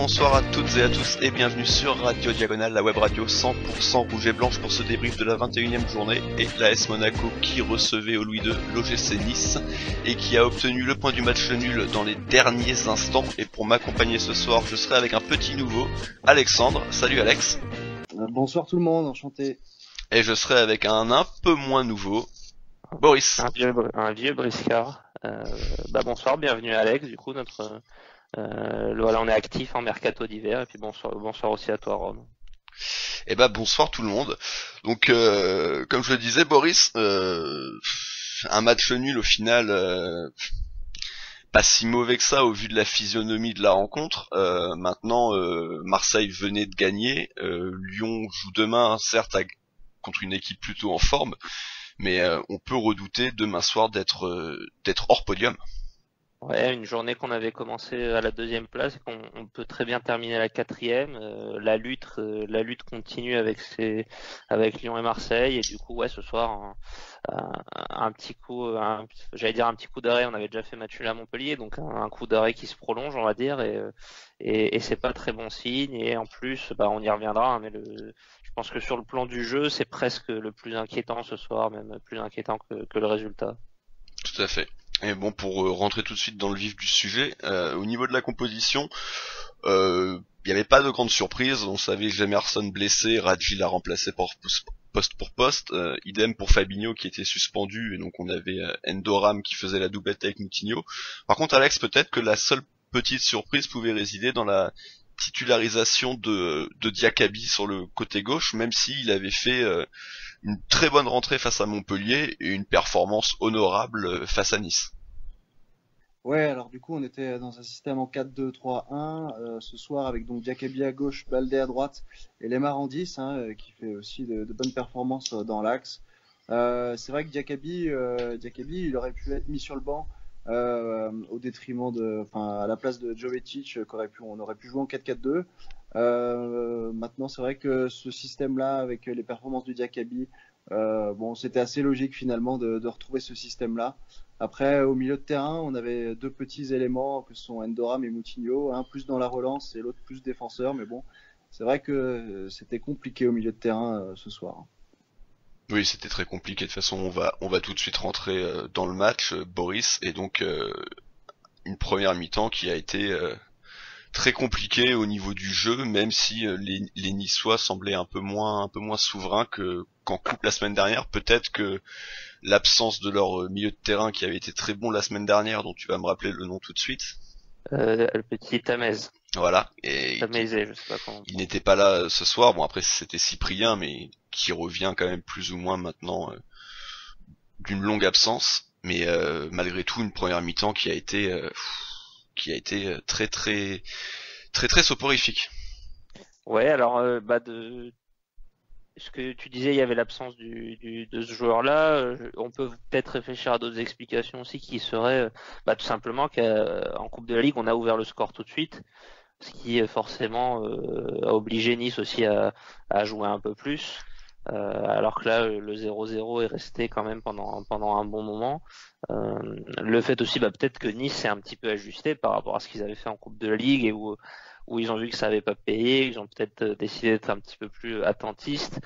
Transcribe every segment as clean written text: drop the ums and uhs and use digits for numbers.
bonsoir à toutes et à tous et bienvenue sur Radio Diagonale, la web radio 100% rouge et blanche pour ce débrief de la 21e journée et l'AS Monaco qui recevait au Louis II l'OGC Nice et qui a obtenu le point du match nul dans les derniers instants. Et pour m'accompagner ce soir, je serai avec un petit nouveau, Alexandre. Salut Alex. Bonsoir tout le monde, enchanté. Et je serai avec un peu moins nouveau, Boris. Un vieux briscard. Bonsoir, bienvenue Alex, du coup voilà, on est actif en mercato d'hiver et puis bonsoir aussi à toi Rome. Et bonsoir tout le monde. Donc comme je le disais Boris, un match nul au final, pas si mauvais que ça au vu de la physionomie de la rencontre. Maintenant Marseille venait de gagner, Lyon joue demain certes contre une équipe plutôt en forme, mais on peut redouter demain soir d'être hors podium. Ouais, une journée qu'on avait commencé à la 2e place et qu'on peut très bien terminer à la 4e. La lutte continue avec Lyon et Marseille et du coup ouais ce soir un petit coup, j'allais dire un petit coup d'arrêt. On avait déjà fait match nul à Montpellier, donc un coup d'arrêt qui se prolonge, on va dire, et c'est pas très bon signe. Et en plus, on y reviendra, hein, mais je pense que sur le plan du jeu, c'est presque le plus inquiétant ce soir, même plus inquiétant que le résultat. Tout à fait. Et bon, pour rentrer tout de suite dans le vif du sujet, au niveau de la composition, il n'y avait pas de grande surprise. On savait Jemerson blessé, Radji l'a remplacé poste pour poste, idem pour Fabinho qui était suspendu, et donc on avait Endoram qui faisait la doublette avec Moutinho. Par contre Alex, peut-être que la seule petite surprise pouvait résider dans la titularisation de Diakaby sur le côté gauche, même s'il avait fait une très bonne rentrée face à Montpellier et une performance honorable face à Nice. Ouais, alors du coup on était dans un système en 4-2-3-1 ce soir avec donc Diakaby à gauche, Baldé à droite et Lemar en 10 qui fait aussi de bonnes performances dans l'axe. C'est vrai que Diakaby il aurait pu être mis sur le banc au détriment à la place de Jovetic on aurait pu jouer en 4-4-2. Maintenant c'est vrai que ce système-là avec les performances du Diakaby, c'était assez logique finalement de retrouver ce système-là. Après au milieu de terrain on avait deux petits éléments que sont Endoram et Moutinho, un plus dans la relance et l'autre plus défenseur, mais bon c'est vrai que c'était compliqué au milieu de terrain ce soir. Oui, c'était très compliqué. De toute façon, on va tout de suite rentrer dans le match, Boris, et donc une première mi-temps qui a été très compliquée au niveau du jeu, même si les Niçois semblaient un peu moins souverains qu'en coupe la semaine dernière. Peut-être que l'absence de leur milieu de terrain qui avait été très bon la semaine dernière, dont tu vas me rappeler le nom tout de suite. Le petit Tamez. Voilà. Et Tamézé, je sais pas comment. il n'était pas là ce soir. Bon, après c'était Cyprien, mais qui revient quand même plus ou moins maintenant d'une longue absence. Mais malgré tout, une première mi-temps qui a été très très très très soporifique. Ouais, alors de ce que tu disais, il y avait l'absence de ce joueur-là. On peut peut-être réfléchir à d'autres explications aussi qui seraient tout simplement qu'en Coupe de la Ligue, on a ouvert le score tout de suite, ce qui forcément a obligé Nice aussi à jouer un peu plus. Alors que là, le 0-0 est resté quand même pendant un bon moment. Le fait aussi, peut-être que Nice s'est un petit peu ajusté par rapport à ce qu'ils avaient fait en Coupe de la Ligue et où ils ont vu que ça n'avait pas payé, ils ont peut-être décidé d'être un petit peu plus attentistes.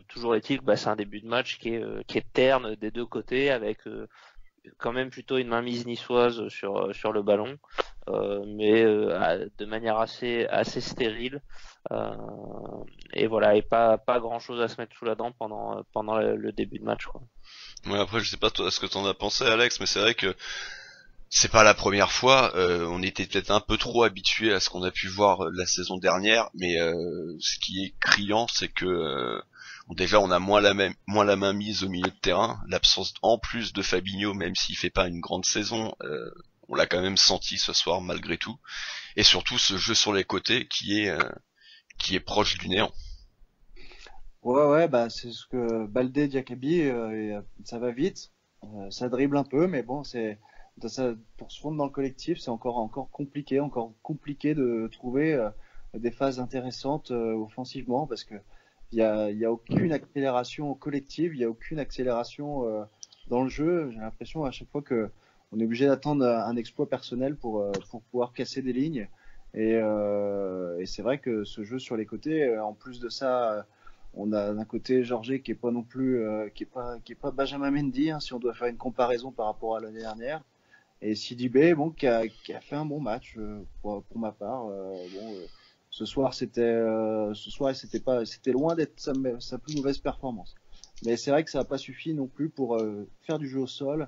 Toujours est-il que c'est un début de match qui est terne des deux côtés, avec quand même plutôt une mainmise niçoise sur le ballon, mais de manière assez stérile. Et voilà, et pas grand chose à se mettre sous la dent pendant le début de match, quoi. Ouais, après je sais pas toi ce que t'en as pensé Alex, mais c'est vrai que c'est pas la première fois, on était peut-être un peu trop habitué à ce qu'on a pu voir la saison dernière, mais ce qui est criant, c'est que déjà on a moins la main mise au milieu de terrain, l'absence en plus de Fabinho, même s'il fait pas une grande saison, on l'a quand même senti ce soir malgré tout, et surtout ce jeu sur les côtés qui est proche du néant. Ouais, c'est ce que Baldé, Diakaby, ça va vite, ça dribble un peu, mais bon pour se fondre dans le collectif, c'est encore compliqué de trouver des phases intéressantes offensivement, parce que il y a aucune accélération collective, il y a aucune accélération dans le jeu. J'ai l'impression à chaque fois que on est obligé d'attendre un exploit personnel pour pouvoir casser des lignes. Et c'est vrai que ce jeu sur les côtés, en plus de ça, on a d'un côté Jorge qui est pas non plus, qui est pas Benjamin Mendy, hein, si on doit faire une comparaison par rapport à l'année dernière. Et Sidibé, bon, qui a fait un bon match pour ma part. Ce soir, c'était loin d'être sa plus mauvaise performance. Mais c'est vrai que ça n'a pas suffi non plus pour faire du jeu au sol,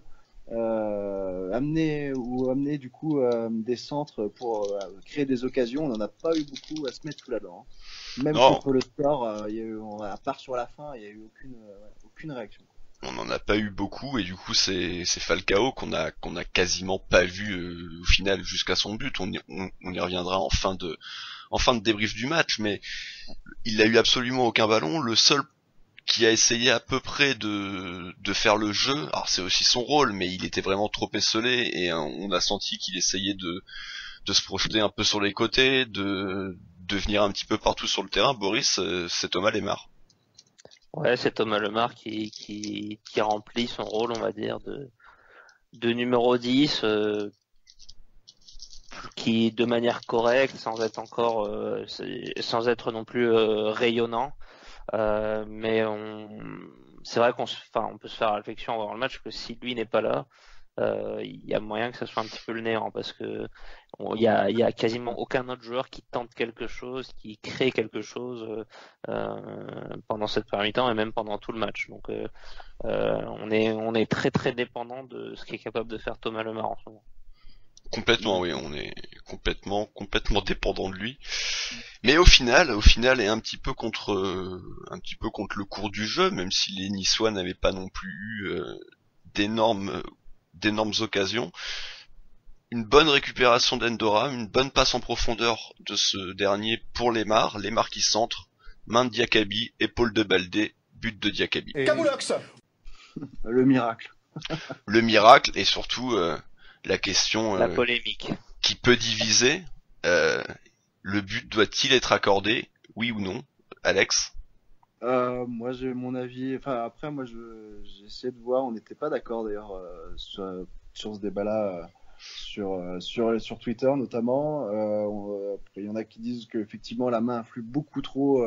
amener du coup des centres pour créer des occasions. On n'en a pas eu beaucoup à se mettre sous la dent, hein. Même Non, contre le score, à part sur la fin, il n'y a eu aucune réaction. on n'en a pas eu beaucoup et du coup c'est Falcao qu'on a quasiment pas vu au final jusqu'à son but. On y reviendra en fin de débrief du match, mais il a eu absolument aucun ballon. Le seul qui a essayé à peu près de faire le jeu, alors c'est aussi son rôle, mais il était vraiment trop esselé et on a senti qu'il essayait de se projeter un peu sur les côtés, de venir un petit peu partout sur le terrain. Boris, c'est Thomas Lemar. Ouais, c'est Thomas Lemar qui remplit son rôle, on va dire, de numéro 10, qui de manière correcte, sans être non plus rayonnant. Mais c'est vrai on peut se faire la réflexion avant le match que si lui n'est pas là, il y a moyen que ça soit un petit peu le néant parce que il y a quasiment aucun autre joueur qui tente quelque chose, qui crée quelque chose pendant cette première mi-temps et même pendant tout le match. Donc on est très très dépendant de ce qu'est capable de faire Thomas Lemar en ce moment. Complètement, oui, on est complètement dépendant de lui. Mais au final, est un petit peu contre le cours du jeu, même si les Niçois n'avaient pas non plus eu d'énormes occasions. Une bonne récupération d'Endora, une bonne passe en profondeur de ce dernier pour Lemar qui centre, main de Diakabi, épaule de Baldé, but de Diakabi. Camoulox. Le miracle. Le miracle et surtout la question la polémique qui peut diviser. Le but doit-il être accordé, oui ou non, Alex? Moi j'ai mon avis. Enfin après moi j'essaie de voir. On n'était pas d'accord d'ailleurs sur ce débat-là sur Twitter notamment. Il y en a qui disent que effectivement la main influe beaucoup trop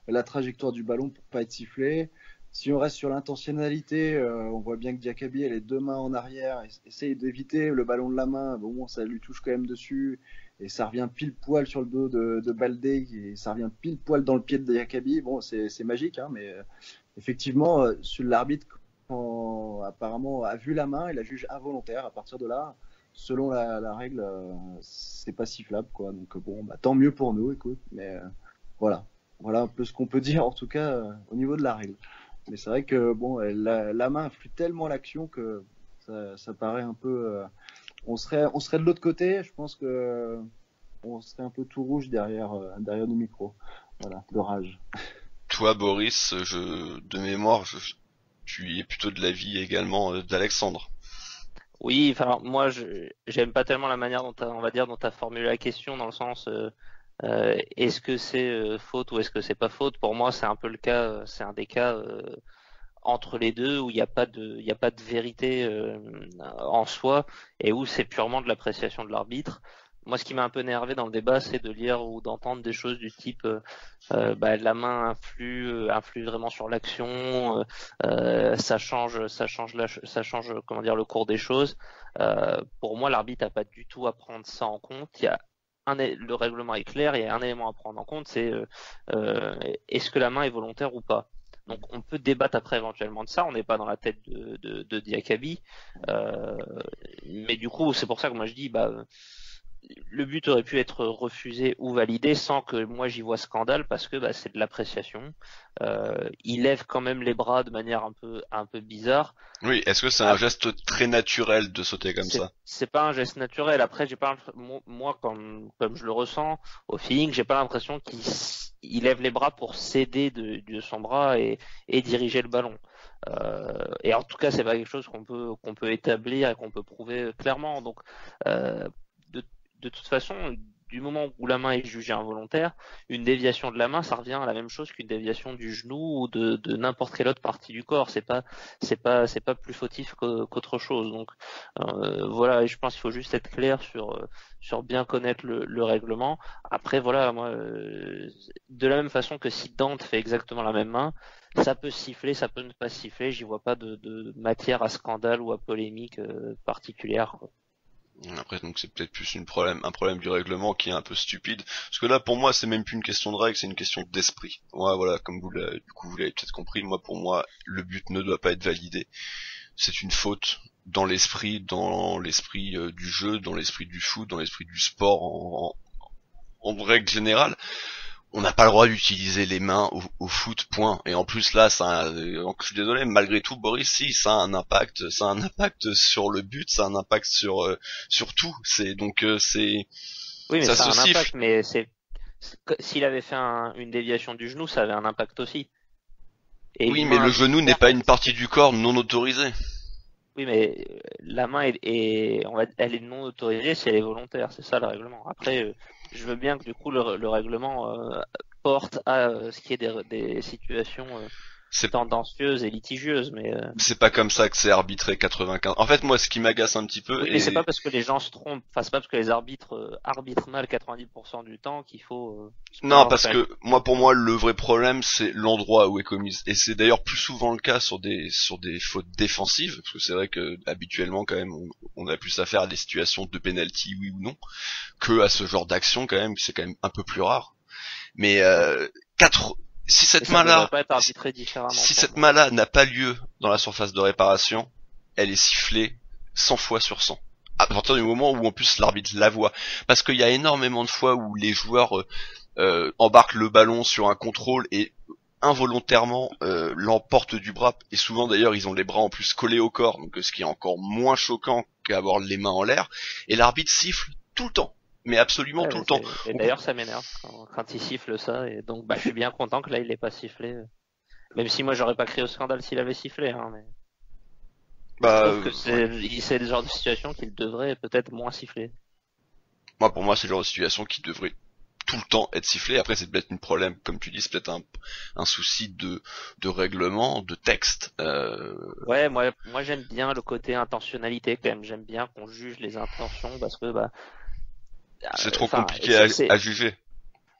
la trajectoire du ballon pour pas être sifflé. Si on reste sur l'intentionnalité, on voit bien que Diakabi a les deux mains en arrière, essaye d'éviter le ballon de la main. Bon, ça lui touche quand même dessus et ça revient pile poil sur le dos de Baldé et ça revient pile poil dans le pied de Diakabi. Bon, c'est magique, hein, mais effectivement, sur l'arbitre apparemment a vu la main et la juge involontaire. À partir de là, selon la règle, c'est pas sifflable, quoi. Donc bon, bah, tant mieux pour nous, écoute. Mais voilà un peu ce qu'on peut dire en tout cas au niveau de la règle. Mais c'est vrai que bon, la main influe tellement l'action que ça paraît un peu. On serait de l'autre côté. Je pense que on serait un peu tout rouge derrière nos micros. Voilà, de rage. Toi, Boris, de mémoire, tu es plutôt de l'avis également d'Alexandre. Oui, enfin moi j'aime pas tellement la manière dont t'as formulé la question dans le sens est-ce que c'est faute ou est-ce que c'est pas faute? Pour moi, c'est un peu le cas, c'est un des cas entre les deux où il n'y a pas de vérité en soi et où c'est purement de l'appréciation de l'arbitre. Moi, ce qui m'a un peu énervé dans le débat, c'est de lire ou d'entendre des choses du type la main influe vraiment sur l'action, ça change comment dire le cours des choses. Pour moi, l'arbitre n'a pas du tout à prendre ça en compte. Le règlement est clair, il y a un élément à prendre en compte, c'est est-ce que la main est volontaire ou pas. Donc on peut débattre après éventuellement de ça, on n'est pas dans la tête de Diakabi, mais du coup c'est pour ça que moi je dis le but aurait pu être refusé ou validé sans que moi j'y vois scandale parce que c'est de l'appréciation. Il lève quand même les bras de manière un peu bizarre. Oui, est-ce que c'est un geste très naturel de sauter comme ça? C'est pas un geste naturel. Après, j'ai pas moi comme je le ressens au feeling, j'ai pas l'impression qu'il lève les bras pour céder de son bras et diriger le ballon. Et en tout cas, c'est pas quelque chose qu'on peut établir et qu'on peut prouver clairement. Donc de toute façon, du moment où la main est jugée involontaire, une déviation de la main, ça revient à la même chose qu'une déviation du genou ou de n'importe quelle autre partie du corps. C'est pas plus fautif qu'autre chose. Donc voilà, et je pense qu'il faut juste être clair sur bien connaître le règlement. Après voilà, moi de la même façon que si Dante fait exactement la même main, ça peut siffler, ça peut ne pas siffler. J'y vois pas de matière à scandale ou à polémique particulière, quoi. Après, donc c'est peut-être plus un problème du règlement qui est un peu stupide. Parce que là, pour moi, c'est même plus une question de règle, c'est une question d'esprit. Ouais, voilà, comme vous l'avez peut-être compris, pour moi, le but ne doit pas être validé. C'est une faute dans l'esprit du jeu, dans l'esprit du foot, dans l'esprit du sport en règle générale. On n'a pas le droit d'utiliser les mains au foot, point. Et en plus là, je suis désolé, malgré tout, Boris, si, ça a un impact sur le but, ça a un impact sur tout. C'est Oui, mais ça ça a se un siffle. impact, mais s'il avait fait une déviation du genou, ça avait un impact aussi. Et Oui, une mais main le genou n'est involontaire, pas une partie du corps non autorisée. oui, mais la main elle est non autorisée si elle est volontaire, c'est ça le règlement. Après, je veux bien que du coup le règlement porte à ce qui est des situations C'est tendancieuses et litigieuses, mais c'est pas comme ça que c'est arbitré 95. En fait, moi, ce qui m'agace un petit peu, oui, mais c'est pas parce que les gens se trompent, enfin c'est pas parce que les arbitres arbitrent mal 90% du temps qu'il faut se non, mélanger parce quand même. que pour moi, le vrai problème, c'est l'endroit où est commise. Et c'est d'ailleurs plus souvent le cas sur des fautes défensives, parce que c'est vrai que habituellement, quand même, on a plus affaire à des situations de penalty, oui ou non, que à ce genre d'action, quand même, c'est quand même un peu plus rare. Mais si Et cette ça devrait main-là, pas être arbitré différemment si pour cette moi. main-là n'a pas lieu dans la surface de réparation, elle est sifflée 100 fois sur 100. À partir du moment où en plus l'arbitre la voit. Parce qu'il y a énormément de fois où les joueurs embarquent le ballon sur un contrôle et involontairement l'emportent du bras. Et souvent d'ailleurs ils ont les bras en plus collés au corps, donc ce qui est encore moins choquant qu'avoir les mains en l'air. Et l'arbitre siffle tout le temps. Mais absolument Ouais, tout mais le temps. et d'ailleurs ça m'énerve quand il siffle ça, et donc bah je suis bien content que là il l'ait pas sifflé. Même si moi j'aurais pas crié au scandale s'il avait sifflé, hein, mais je Bah trouve que ouais. c'est le genre de situation qu'il devrait peut-être moins siffler. Pour moi c'est le genre de situation qui devrait tout le temps être sifflé. Après c'est peut-être un problème, comme tu dis, c'est peut-être un souci de règlement, de texte. Ouais, moi j'aime bien le côté intentionnalité quand même. J'aime bien qu'on juge les intentions parce que bah, C'est trop enfin, compliqué à juger.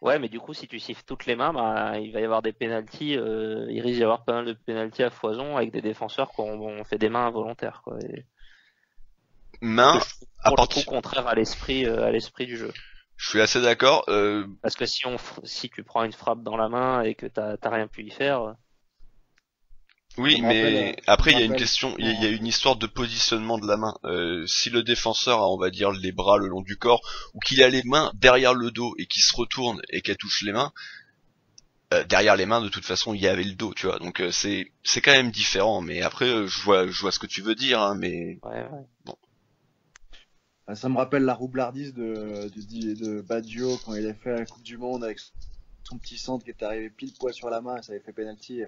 ouais, mais du coup si tu siffles toutes les mains, bah il va y avoir des pénaltys. Il risque d'y avoir pas mal de pénaltys à foison avec des défenseurs qui ont fait des mains involontaires, quoi. Et que Main, je trouve à pour le coup partir, contraire à l'esprit du jeu. je suis assez d'accord. Parce que si tu prends une frappe dans la main et que t'as rien pu y faire, Oui, Ça me rappelle, mais après il y a une rappelle question, il y a justement, une histoire de positionnement de la main. Si le défenseur a, on va dire, les bras le long du corps, ou qu'il a les mains derrière le dos et qu'il se retourne et qu'elle touche les mains, derrière les mains de toute façon il y avait le dos, tu vois. Donc c'est quand même différent. Mais après je vois ce que tu veux dire, hein, mais ouais, ouais. bon. ça me rappelle la roublardise de Baggio quand il a fait la Coupe du Monde avec son petit centre qui était arrivé pile poil sur la main et ça avait fait penalty.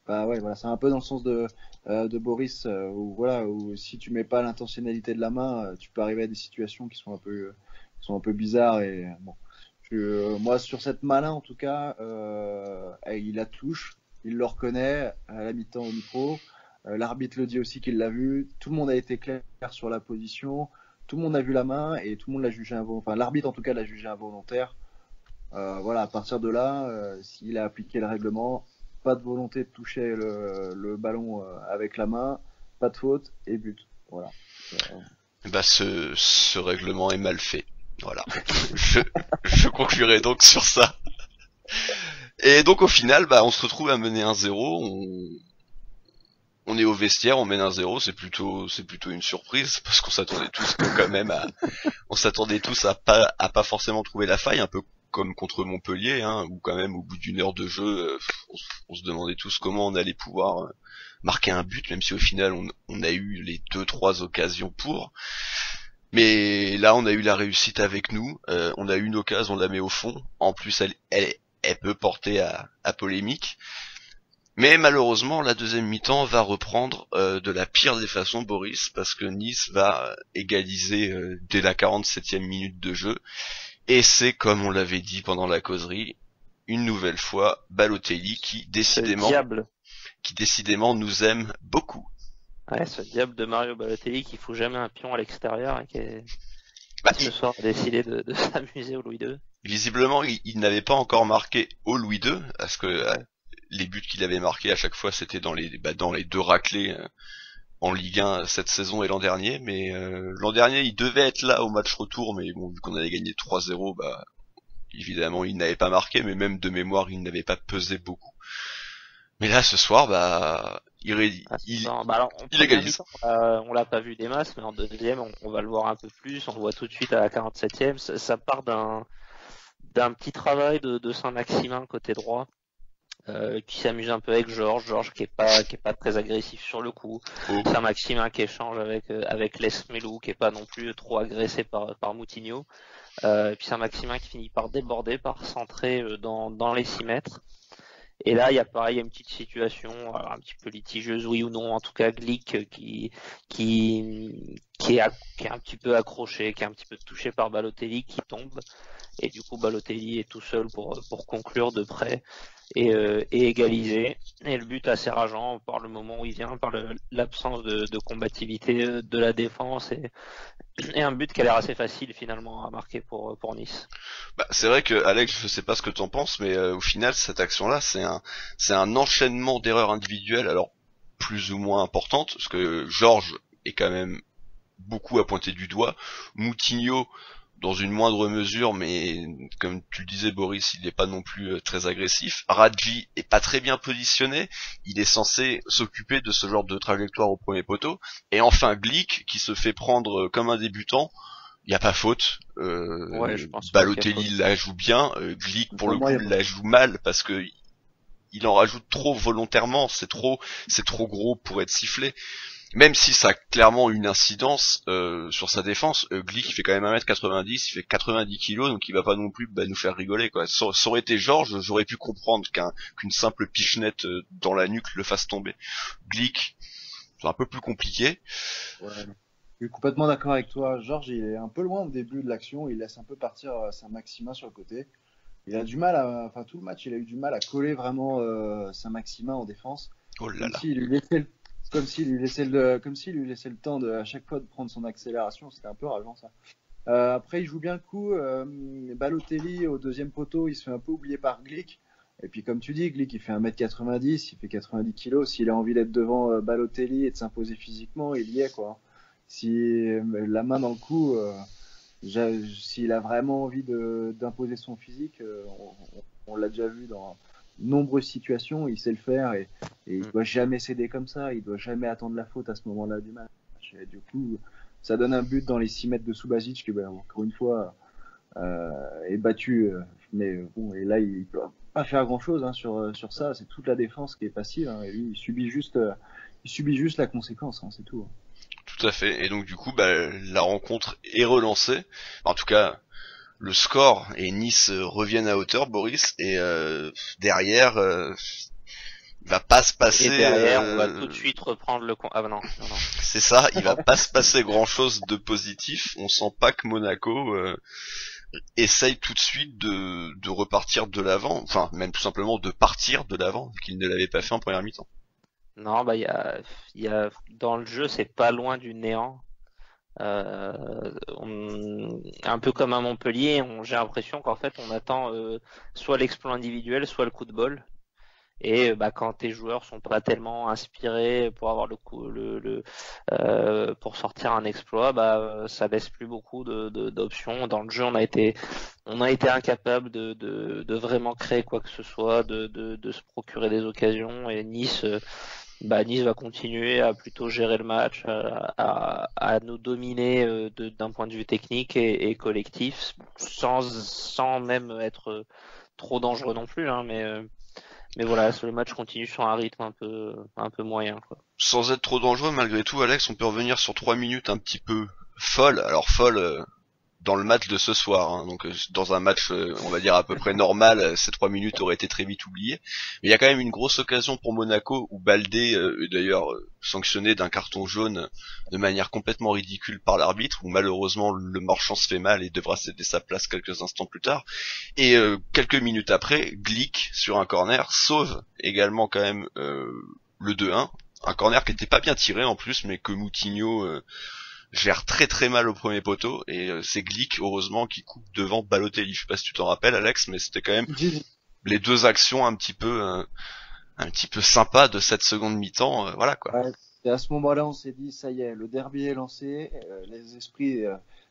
Bah ouais, voilà, c'est un peu dans le sens de Boris, où voilà, où si tu mets pas l'intentionnalité de la main, tu peux arriver à des situations qui sont un peu bizarres et bon. Moi, sur cette main-là, en tout cas, il la touche, il le reconnaît à la mi-temps au micro. L'arbitre le dit aussi qu'il l'a vu. Tout le monde a été clair sur la position. Tout le monde a vu la main et tout le monde l'a jugé involontaire. Enfin, l'arbitre, en tout cas, l'a jugé involontaire. Voilà, à partir de là, s'il a appliqué le règlement, pas de volonté de toucher le ballon avec la main, pas de faute et but. Voilà. Bah ce règlement est mal fait. Voilà. je, je conclurai donc sur ça. Et donc au final, bah on se retrouve à mener 1-0. On est au vestiaire, on mène 1-0. C'est plutôt une surprise parce qu'on s'attendait tous quand même on s'attendait tous à pas forcément trouver la faille, un peu comme contre Montpellier, hein, où quand même au bout d'une heure de jeu, on se demandait tous comment on allait pouvoir marquer un but, même si au final on a eu les 2-3 occasions pour. Mais là on a eu la réussite avec nous, on a eu une occasion, on la met au fond. En plus elle peut porter à polémique. Mais malheureusement, la deuxième mi-temps va reprendre de la pire des façons Boris, parce que Nice va égaliser dès la 47e minute de jeu. Et c'est, comme on l'avait dit pendant la causerie, une nouvelle fois, Balotelli qui décidément nous aime beaucoup. Ouais, ce diable de Mario Balotelli qui fout jamais un pion à l'extérieur et qui ce soir a décidé de s'amuser au Louis II. Visiblement, il n'avait pas encore marqué au Louis II, parce que les buts qu'il avait marqués à chaque fois c'était dans les deux raclés en Ligue 1 cette saison et l'an dernier, mais l'an dernier il devait être là au match retour, mais bon, vu qu'on avait gagné 3-0, évidemment il n'avait pas marqué, mais même de mémoire il n'avait pas pesé beaucoup. Mais là ce soir, il égalise. On l'a pas vu des masses, mais en deuxième on va le voir un peu plus, on le voit tout de suite à la 47e, ça part d'un petit travail de Saint-Maximin côté droit. Qui s'amuse un peu avec Georges qui est pas très agressif sur le coup. Saint-Maximin qui échange avec Les Melou, qui est pas non plus trop agressé par Moutinho. Et puis Saint-Maximin qui finit par déborder, par centrer dans les 6 mètres. Et là, il y a une petite situation un petit peu litigieuse, oui ou non. En tout cas, Glick qui est un petit peu accroché, qui est un petit peu touché par Balotelli, qui tombe. Et du coup, Balotelli est tout seul pour conclure de près et égaliser. Et le but assez rageant par le moment où il vient, par l'absence de combativité de la défense et un but qui a l'air assez facile finalement à marquer pour Nice. C'est vrai que Alex, je sais pas ce que t'en penses, mais au final cette action-là, c'est un enchaînement d'erreurs individuelles, alors plus ou moins importantes, parce que Georges est quand même beaucoup à pointer du doigt. Moutinho dans une moindre mesure, mais comme tu le disais Boris, il n'est pas non plus très agressif. Radji est pas très bien positionné, il est censé s'occuper de ce genre de trajectoire au premier poteau. Et enfin Glick qui se fait prendre comme un débutant, il y a pas faute. Je pense Balotelli la joue bien, Glick pour le coup la joue mal parce que il en rajoute trop volontairement, c'est trop gros pour être sifflé. Même si ça a clairement une incidence sur sa défense, Glick il fait quand même 1m90, il fait 90 kilos, donc il va pas non plus nous faire rigoler quoi. Ça aurait été Georges, j'aurais pu comprendre qu'une simple pichenette dans la nuque le fasse tomber. Glick, c'est un peu plus compliqué. Ouais, je suis complètement d'accord avec toi. Georges, il est un peu loin au début de l'action, il laisse un peu partir Saint-Maximin sur le côté. Il a du mal tout le match, il a eu du mal à coller vraiment Saint-Maximin en défense. Oh là là. Comme s'il lui laissait le temps à chaque fois de prendre son accélération, c'était un peu rageant ça. Après, il joue bien le coup. Balotelli au deuxième poteau, il se fait un peu oublier par Glick. Et puis, comme tu dis, Glick, il fait 1m90, il fait 90 kg. S'il a envie d'être devant Balotelli et de s'imposer physiquement, il y est, quoi. Si la main dans le cou, s'il a vraiment envie d'imposer son physique, on l'a déjà vu dans nombreuses situations, il sait le faire et il doit jamais céder comme ça, il doit jamais attendre la faute à ce moment-là du match. Et du coup, ça donne un but dans les 6 mètres de Subasic qui, encore une fois, est battu. Mais bon, et là, il peut pas faire grand-chose sur ça. C'est toute la défense qui est passive. Et lui, il subit juste la conséquence, c'est tout. Tout à fait. Et donc du coup, la rencontre est relancée. En tout cas, le score et Nice reviennent à hauteur, Boris. Et derrière, il va pas se passer. Et derrière, on va tout de suite reprendre le compte. Ah non. C'est ça. Il va pas se passer grand-chose de positif. On sent pas que Monaco essaye tout de suite de repartir de l'avant. Enfin, même tout simplement de partir de l'avant, qu'il ne l'avait pas fait en première mi-temps. Non, il y a dans le jeu, c'est pas loin du néant. Un peu comme à Montpellier, j'ai l'impression qu'en fait on attend soit l'exploit individuel, soit le coup de bol. Et quand tes joueurs sont pas tellement inspirés pour avoir pour sortir un exploit, ça laisse plus beaucoup d'options. Dans le jeu, on a été incapable de vraiment créer quoi que ce soit, de se procurer des occasions. Et Nice va continuer à plutôt gérer le match, à nous dominer d'un point de vue technique et collectif, sans même être trop dangereux non plus, hein, mais voilà, le match continue sur un rythme un peu moyen, quoi. Sans être trop dangereux, malgré tout, Alex, on peut revenir sur 3 minutes un petit peu folles. Alors folles, dans le match de ce soir, hein. Donc dans un match on va dire à peu près normal, ces 3 minutes auraient été très vite oubliées. Mais il y a quand même une grosse occasion pour Monaco où Baldé est d'ailleurs sanctionné d'un carton jaune de manière complètement ridicule par l'arbitre, où malheureusement le Marchand se fait mal et devra céder sa place quelques instants plus tard. Et quelques minutes après, Glick sur un corner sauve également quand même le 2-1, un corner qui était pas bien tiré en plus, mais que Moutinho gère très très mal au premier poteau, et c'est Glick heureusement qui coupe devant Balotelli. Je sais pas si tu t'en rappelles, Alex, mais c'était quand même les deux actions un petit peu sympas de cette seconde mi-temps, voilà quoi. Ouais, et à ce moment-là, on s'est dit, ça y est, le derby est lancé, les esprits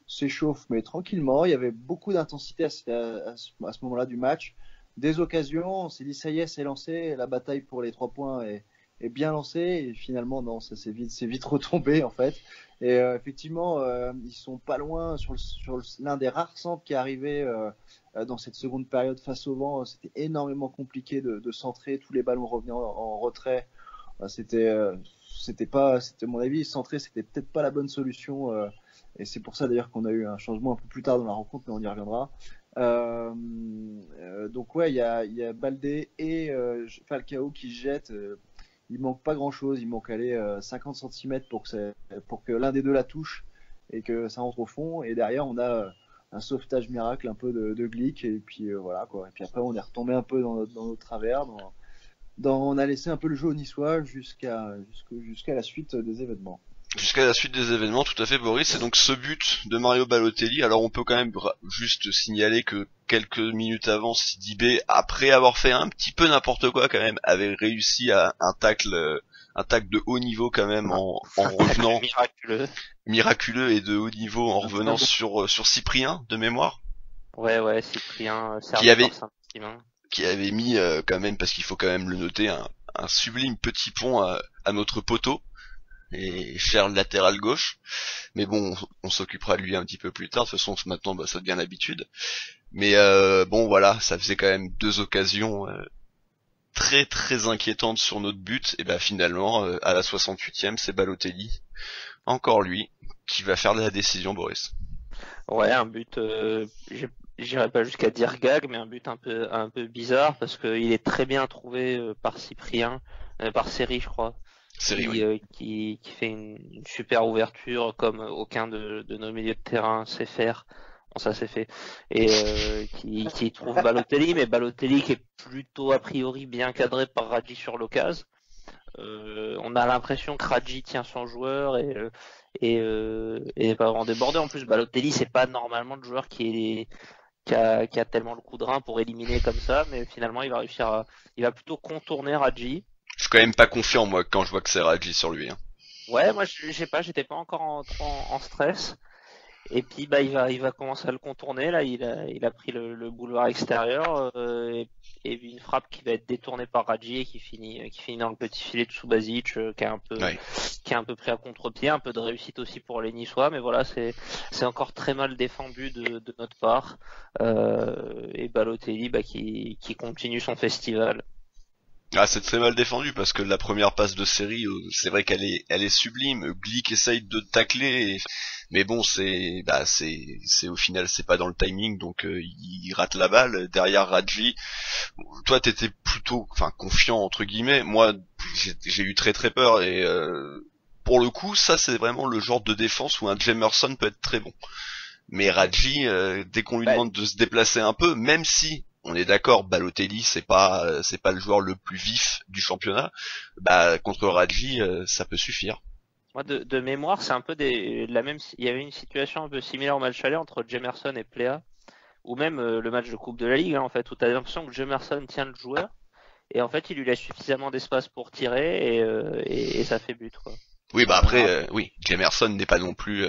s'échauffent, mais tranquillement. Il y avait beaucoup d'intensité à ce moment-là du match. Des occasions, on s'est dit, ça y est, c'est lancé, la bataille pour les 3 points est bien lancée. Et finalement, non, ça c'est vite retombé en fait. Et effectivement, ils sont pas loin sur l'un des rares centres qui est arrivé dans cette seconde période face au vent. C'était énormément compliqué de centrer, tous les ballons revenaient en retrait. C'était pas, c'était à mon avis, centrer, c'était peut-être pas la bonne solution. Et c'est pour ça d'ailleurs qu'on a eu un changement un peu plus tard dans la rencontre, mais on y reviendra. Donc ouais, il y a Baldé et Falcao qui se jettent. Il manque pas grand-chose, il manque aller 50 cm pour que l'un des deux la touche et que ça rentre au fond. Et derrière, on a un sauvetage miracle un peu de Glick. Et puis voilà quoi. Et puis après, on est retombé un peu dans notre travers. On a laissé un peu le jeu aux Niçois jusqu'à la suite des événements. Jusqu'à la suite des événements, tout à fait, Boris. C'est donc ce but de Mario Balotelli. Alors on peut quand même juste signaler que quelques minutes avant, Sidibé, après avoir fait un petit peu n'importe quoi quand même, avait réussi à un tacle de haut niveau quand même en revenant miraculeux et de haut niveau en revenant sur Cyprien de mémoire. Ouais, Cyprien, qui avait mis quand même, parce qu'il faut quand même le noter, un sublime petit pont à notre poteau et faire le latéral gauche. Mais bon, on s'occupera de lui un petit peu plus tard. De toute façon, maintenant, ça devient l'habitude. Mais bon, voilà, ça faisait quand même 2 occasions très très inquiétantes sur notre but. Et ben finalement, à la 68e, c'est Balotelli, encore lui, qui va faire la décision, Boris. Ouais, un but, j'irais pas jusqu'à dire gag, mais un but un peu bizarre parce qu'il est très bien trouvé par Cyprien, par Seri, je crois. Qui fait une super ouverture comme aucun de nos milieux de terrain sait faire. Bon, ça c'est fait. Et qui trouve Balotelli, mais Balotelli qui est plutôt a priori bien cadré par Radji sur l'occasion. On a l'impression que Radji tient son joueur et pas vraiment débordé. En plus, Balotelli c'est pas normalement le joueur qui a tellement le coup de rein pour éliminer comme ça, mais finalement il va plutôt contourner Radji. Je suis quand même pas confiant, moi, quand je vois que c'est Radji sur lui, hein. Ouais, moi, je sais pas, j'étais pas encore en stress. Et puis, bah, il va commencer à le contourner, là. Il a pris le boulevard extérieur, et une frappe qui va être détournée par Radji et qui finit dans le petit filet de Subasic, qui est un peu pris à contre-pied, un peu de réussite aussi pour les Niçois, mais voilà, c'est encore très mal défendu de notre part. Et Balotelli, bah, qui continue son festival. Ah, c'est très mal défendu parce que la première passe de série, c'est vrai qu'elle est sublime. Glick essaye de tacler, mais bon, c'est au final c'est pas dans le timing, donc il rate la balle. Derrière Radji, toi t'étais plutôt, confiant entre guillemets. Moi, j'ai eu très très peur et pour le coup, ça c'est vraiment le genre de défense où un Jamerson peut être très bon. Mais Radji, dès qu'on lui demande de se déplacer un peu, même si on est d'accord, Balotelli c'est pas le joueur le plus vif du championnat, bah contre Radji ça peut suffire. Moi de mémoire, c'est un peu il y avait une situation un peu similaire au match aller entre Jamerson et Plea, ou même le match de Coupe de la Ligue, hein, en fait, où t'as l'impression que Jamerson tient le joueur et en fait il lui laisse suffisamment d'espace pour tirer et ça fait but, quoi. Oui, bah après oui, Jamerson n'est pas non plus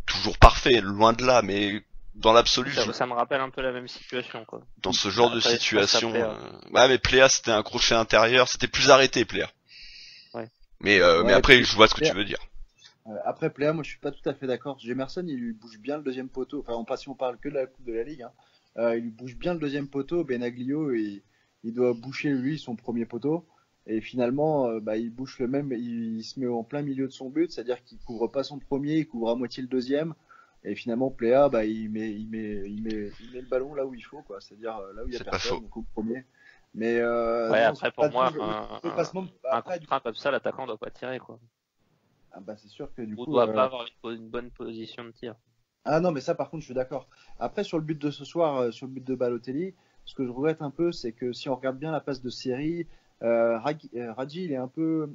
toujours parfait, loin de là, mais dans l'absolu, ça me rappelle un peu la même situation, quoi. Dans ce genre de situation, ouais, mais Plea c'était un crochet intérieur, c'était plus arrêté Plea. Ouais. Mais après, je vois ce que tu veux dire. Après Plea, moi je suis pas tout à fait d'accord. Jemerson, il lui bouge bien le deuxième poteau. Enfin, si on parle que de la Coupe de la Ligue, hein. Il lui bouge bien le deuxième poteau. Benaglio, il doit boucher lui son premier poteau. Et finalement, il bouche le même. Il se met en plein milieu de son but, c'est-à-dire qu'il couvre pas son premier, il couvre à moitié le deuxième. Et finalement, Pléa, bah, il met le ballon là où il faut, quoi. C'est-à-dire là où il y a C'est pas faux. personne, donc au premier. Mais Ouais, non, après, pas pour moi, du le placement. un Après, contrat comme ça, l'attaquant doit pas tirer, quoi. bah, c'est sûr que du Ou coup. doit pas avoir une bonne position de tir. Ah non, mais ça, par contre, je suis d'accord. Après, sur le but de ce soir, sur le but de Balotelli, ce que je regrette un peu, c'est que si on regarde bien la passe de Seri, Radji, il est un peu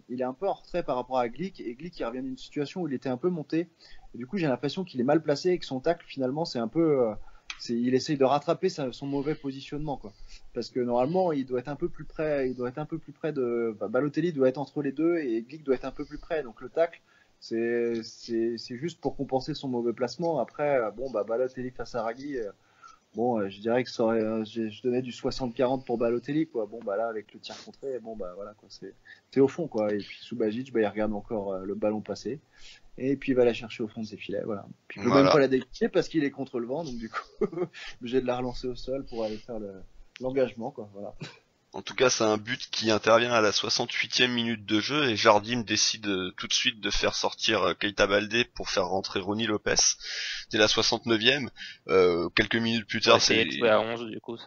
en retrait par rapport à Glick, et Glick, il revient d'une situation où il était un peu monté. Et du coup, j'ai l'impression qu'il est mal placé et que son tacle, finalement, c'est un peu, il essaye de rattraper son mauvais positionnement, quoi. Parce que normalement, il doit être un peu plus près, Balotelli doit être entre les deux et Glick doit être un peu plus près. Donc le tacle, c'est juste pour compenser son mauvais placement. Après, bon, bah, Balotelli face à Ragui, bon, je dirais que je donnais du 60-40 pour Balotelli, quoi. Bon, bah là, avec le tir contré, bon, bah voilà, quoi. C'est au fond, quoi. Et puis Subasic, bah, il regarde encore le ballon passer. Et puis il va la chercher au fond de ses filets, voilà. Puis il peut même Voilà. pas la dégager parce qu'il est contre le vent, donc du coup, obligé de la relancer au sol pour aller faire l'engagement, quoi. Voilà. En tout cas, c'est un but qui intervient à la 68e minute de jeu et Jardim décide tout de suite de faire sortir Keita Baldé pour faire rentrer Ronny Lopez. C'est la 69e. Quelques minutes plus tard, Essayer de jouer à 11, du coup,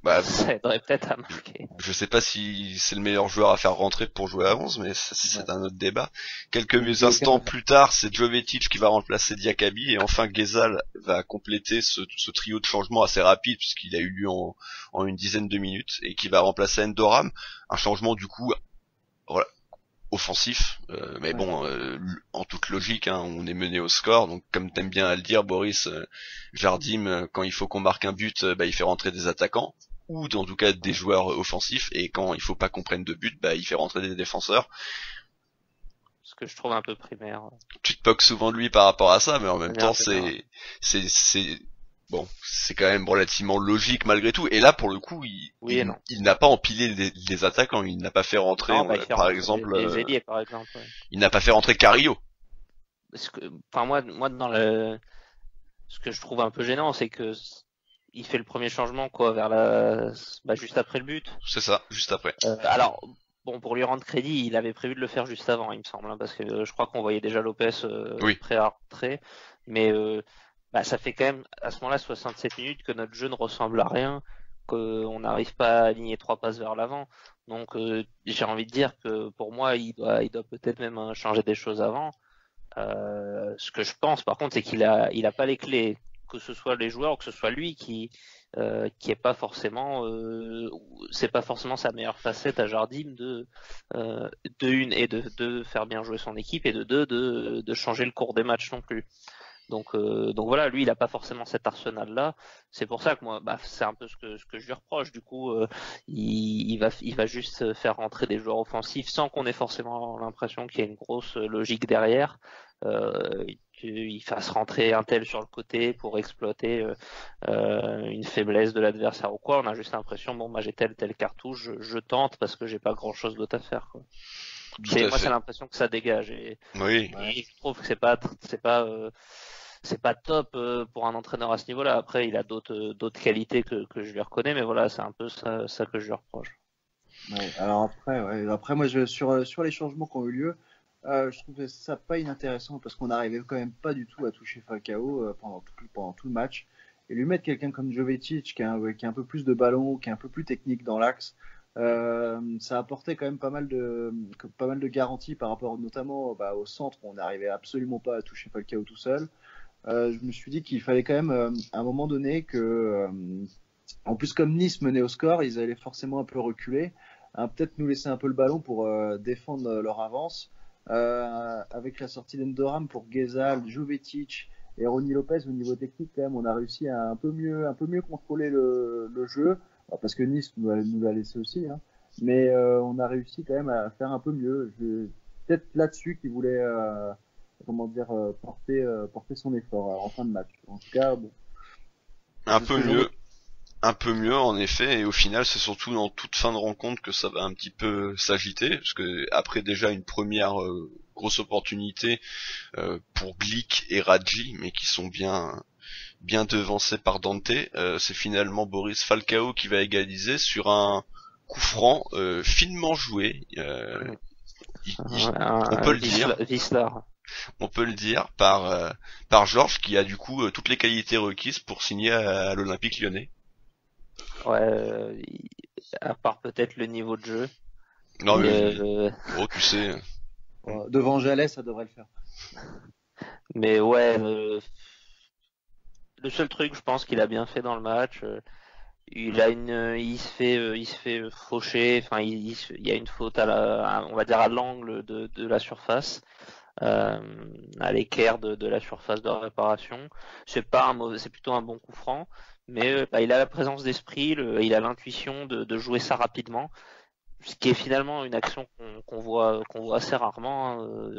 bah, ça aiderait peut-être à marquer. je sais pas si c'est le meilleur joueur à faire rentrer pour jouer à 11, mais ça, c'est un autre débat. Quelques instants plus tard, c'est Jovetic qui va remplacer Diakabi et enfin Ghezal va compléter ce trio de changements assez rapide puisqu'il a eu lieu en une dizaine de minutes et qui va remplacer Endoram. Un changement du coup voilà, offensif, mais bon, en toute logique, hein, on est mené au score, donc comme t'aimes bien à le dire, Boris, Jardim, quand il faut qu'on marque un but, bah, il fait rentrer des attaquants ou en tout cas des joueurs offensifs, et quand il faut pas qu'on prenne de but, bah, il fait rentrer des défenseurs. Ce que je trouve un peu primaire. Tu te moques souvent de lui par rapport à ça, mais en même temps, Primaire. bon, c'est quand même relativement logique malgré tout. Et là, pour le coup, Oui et non. il n'a pas empilé les attaquants, il n'a pas fait rentrer, Non, bah, il fait par rentrer exemple, les ailiers, par exemple. Ouais. il n'a pas fait rentrer Carrillo. Parce que, enfin, moi, dans ce que je trouve un peu gênant, c'est que il fait le premier changement, quoi, juste après le but. C'est ça, juste après. Alors, bon, pour lui rendre crédit, il avait prévu de le faire juste avant, il me semble, hein, parce que je crois qu'on voyait déjà Lopez prêt à rentrer. Mais ça fait quand même, à ce moment-là, 67 minutes que notre jeu ne ressemble à rien, qu'on n'arrive pas à aligner 3 passes vers l'avant. Donc, j'ai envie de dire que pour moi, il doit peut-être même changer des choses avant. Ce que je pense, par contre, c'est qu'il a pas les clés, que ce soit les joueurs ou que ce soit lui qui est pas forcément, c'est pas forcément sa meilleure facette à Jardim de une et de deux faire bien jouer son équipe et de deux de changer le cours des matchs non plus. Donc voilà, lui il a pas forcément cet arsenal là. C'est pour ça que moi, c'est un peu ce que je lui reproche. Du coup, il va juste faire rentrer des joueurs offensifs sans qu'on ait forcément l'impression qu'il y a une grosse logique derrière. Qu'il fasse rentrer un tel sur le côté pour exploiter une faiblesse de l'adversaire ou quoi. On a juste l'impression, bon, j'ai telle cartouche, je tente parce que j'ai pas grand chose d'autre à faire, quoi. C'est l'impression que ça dégage. Oui. Et je trouve que c'est pas top pour un entraîneur à ce niveau-là. Après, il a d'autres qualités que je lui reconnais, mais voilà, c'est un peu ça que je lui reproche. Ouais, alors après moi, sur les changements qui ont eu lieu, je trouvais ça pas inintéressant parce qu'on n'arrivait quand même pas du tout à toucher Falcao pendant tout le match. Et lui mettre quelqu'un comme Jovetic qui a un peu plus de ballon, qui est un peu plus technique dans l'axe, ça apportait quand même pas mal de garanties par rapport notamment au centre où on n'arrivait absolument pas à toucher Falcao tout seul. Je me suis dit qu'il fallait quand même à un moment donné que en plus comme Nice menait au score, ils allaient forcément un peu reculer, hein, peut-être nous laisser un peu le ballon pour défendre leur avance. Avec la sortie d'Endoram pour Ghezal, Jovetic et Ronny Lopez au niveau technique quand même on a réussi à un peu mieux contrôler le jeu, parce que Nice nous l'a laissé aussi, hein. Mais on a réussi quand même à faire un peu mieux. Peut-être là-dessus qu'il voulait porter son effort en fin de match. En tout cas, bon. Un peu mieux en effet, et au final c'est surtout dans toute fin de rencontre que ça va un petit peu s'agiter, parce que après déjà une première grosse opportunité pour Glick et Radji, mais qui sont bien devancés par Dante, c'est finalement Boris Falcao qui va égaliser sur un coup franc finement joué, on peut le dire. Wislar. on peut le dire, par Georges, qui a du coup toutes les qualités requises pour signer à l'Olympique Lyonnais. Ouais, à part peut-être le niveau de jeu. Non, Mais, mais tu sais. Devant Jalais, ça devrait le faire. mais ouais, le seul truc, je pense qu'il a bien fait dans le match, il se fait faucher. Enfin, il y a une faute on va dire à l'angle de la surface, à l'équerre de la surface de réparation. C'est pas un mauvais, c'est plutôt un bon coup franc, mais il a la présence d'esprit, il a l'intuition de jouer ça rapidement. Ce qui est finalement une action qu'on voit assez rarement, hein,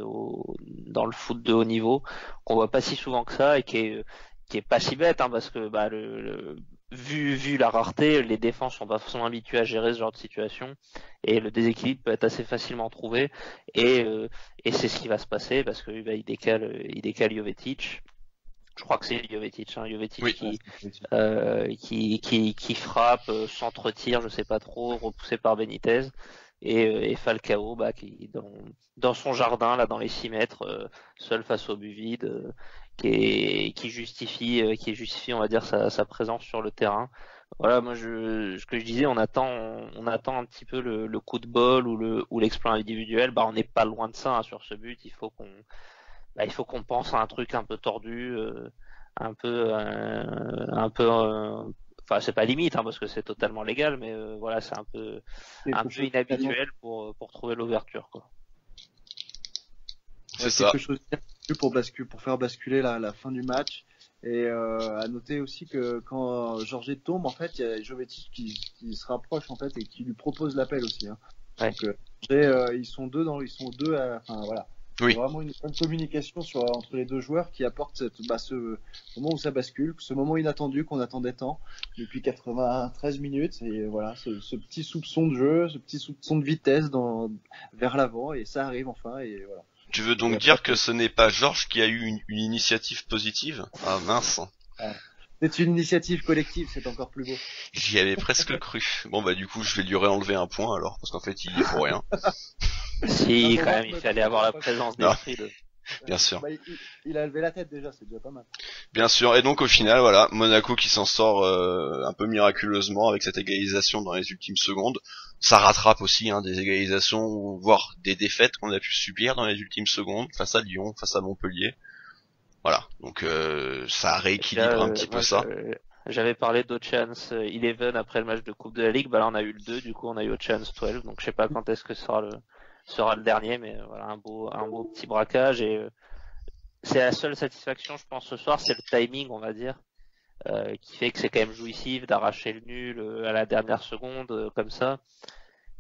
dans le foot de haut niveau, qu'on voit pas si souvent que ça et qui est pas si bête, hein, parce que vu la rareté, les défenses sont pas forcément habituées à gérer ce genre de situation et le déséquilibre peut être assez facilement trouvé et c'est ce qui va se passer parce que il décale Jovetic. Je crois que c'est Jovetic, hein, Jovetic Oui. qui frappe, s'entretire, je sais pas trop, repoussé par Benitez, et Falcao, qui dans son jardin, là, dans les 6 mètres, seul face au but vide, qui justifie, on va dire, sa présence sur le terrain. Voilà, moi, ce que je disais, on attend un petit peu le coup de bol ou l'exploit individuel. On n'est pas loin de ça, hein, sur ce but. Il faut qu'on pense à un truc un peu tordu, un peu, enfin c'est pas limite, hein, parce que c'est totalement légal, mais voilà, c'est un peu inhabituel pour trouver l'ouverture, quoi. C'est ça. Quelque chose pour faire basculer la fin du match. Et à noter aussi que quand Georget tombe, en fait, il y a Jovetic qui se rapproche en fait et qui lui propose l'appel aussi. Hein. Ouais. Donc, ils sont deux enfin voilà. Oui. Vraiment une bonne communication entre les deux joueurs qui apporte ce moment où ça bascule, ce moment inattendu qu'on attendait tant depuis 93 minutes. Et voilà, ce petit soupçon de jeu, ce petit soupçon de vitesse vers l'avant, et ça arrive enfin. Et voilà. Tu veux donc dire que ce n'est pas Georges qui a eu une initiative positive? Ah mince. C'est une initiative collective, c'est encore plus beau. J'y avais presque cru. Bon du coup je vais lui réenlever un point alors, parce qu'en fait il y est pour rien. Si, quand même, il fallait avoir la présence d'esprit de... Bien sûr. Il a levé la tête déjà, c'est déjà pas mal. Bien sûr, et donc au final, voilà, Monaco qui s'en sort un peu miraculeusement avec cette égalisation dans les ultimes secondes. Ça rattrape aussi des égalisations, voire des défaites qu'on a pu subir dans les ultimes secondes, face à Lyon, face à Montpellier. Voilà, donc ça rééquilibre un petit peu ça. J'avais parlé d'Ocean's 11 après le match de Coupe de la Ligue, là on a eu le 2, du coup on a eu Ocean's 12, donc je sais pas quand est-ce que sera le dernier, mais voilà, un beau petit braquage, et c'est la seule satisfaction, je pense, ce soir, c'est le timing, on va dire, qui fait que c'est quand même jouissif d'arracher le nul à la dernière seconde, comme ça.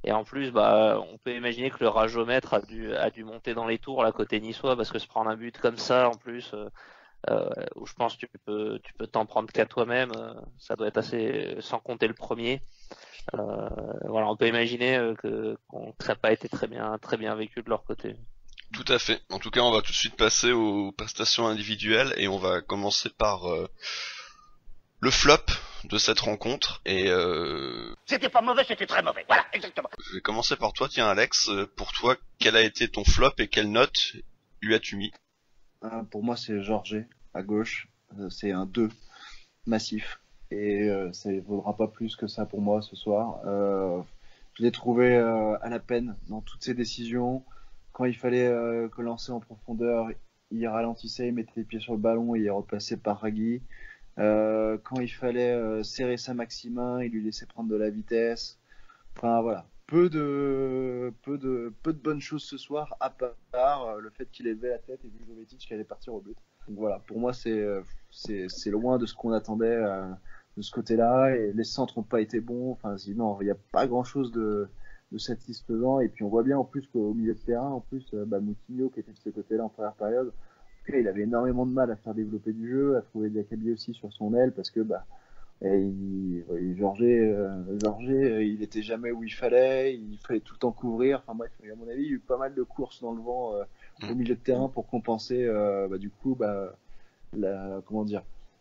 Et en plus, on peut imaginer que le ragomètre a dû monter dans les tours, là, côté niçois, parce que se prendre un but comme ça, en plus, où je pense que tu peux t'en prendre qu'à toi-même, ça doit être assez, sans compter le premier. Voilà, on peut imaginer que ça n'a pas été très bien vécu de leur côté. Tout à fait. En tout cas, on va tout de suite passer aux prestations individuelles et on va commencer par le flop de cette rencontre. Et c'était pas mauvais, c'était très mauvais. Voilà, exactement. Je vais commencer par toi, tiens Alex. Pour toi, quel a été ton flop et quelle note lui as-tu mis? Pour moi, c'est Georget à gauche. C'est un 2 massif. Et ça ne vaudra pas plus que ça pour moi ce soir. Je l'ai trouvé à la peine dans toutes ses décisions. Quand il fallait lancer en profondeur, il ralentissait, il mettait les pieds sur le ballon et il repassait par Ragui. Quand il fallait serrer sa Maximin, il lui laissait prendre de la vitesse. Enfin voilà, peu de bonnes choses ce soir, à part le fait qu'il ait levé la tête et vu Jovetic qui allait partir au but. Donc voilà, pour moi c'est loin de ce qu'on attendait de ce côté-là, et les centres n'ont pas été bons. Enfin sinon il n'y a pas grand-chose de satisfaisant, et puis on voit bien en plus qu'au milieu de terrain, en plus Moutinho qui était de ce côté-là en première période, en tout cas, il avait énormément de mal à faire développer du jeu, à trouver Diakhaby aussi sur son aile, parce que Georget, il était jamais où il fallait tout le temps couvrir. Enfin bref, à mon avis, il y a eu pas mal de courses dans le vent au milieu de terrain pour compenser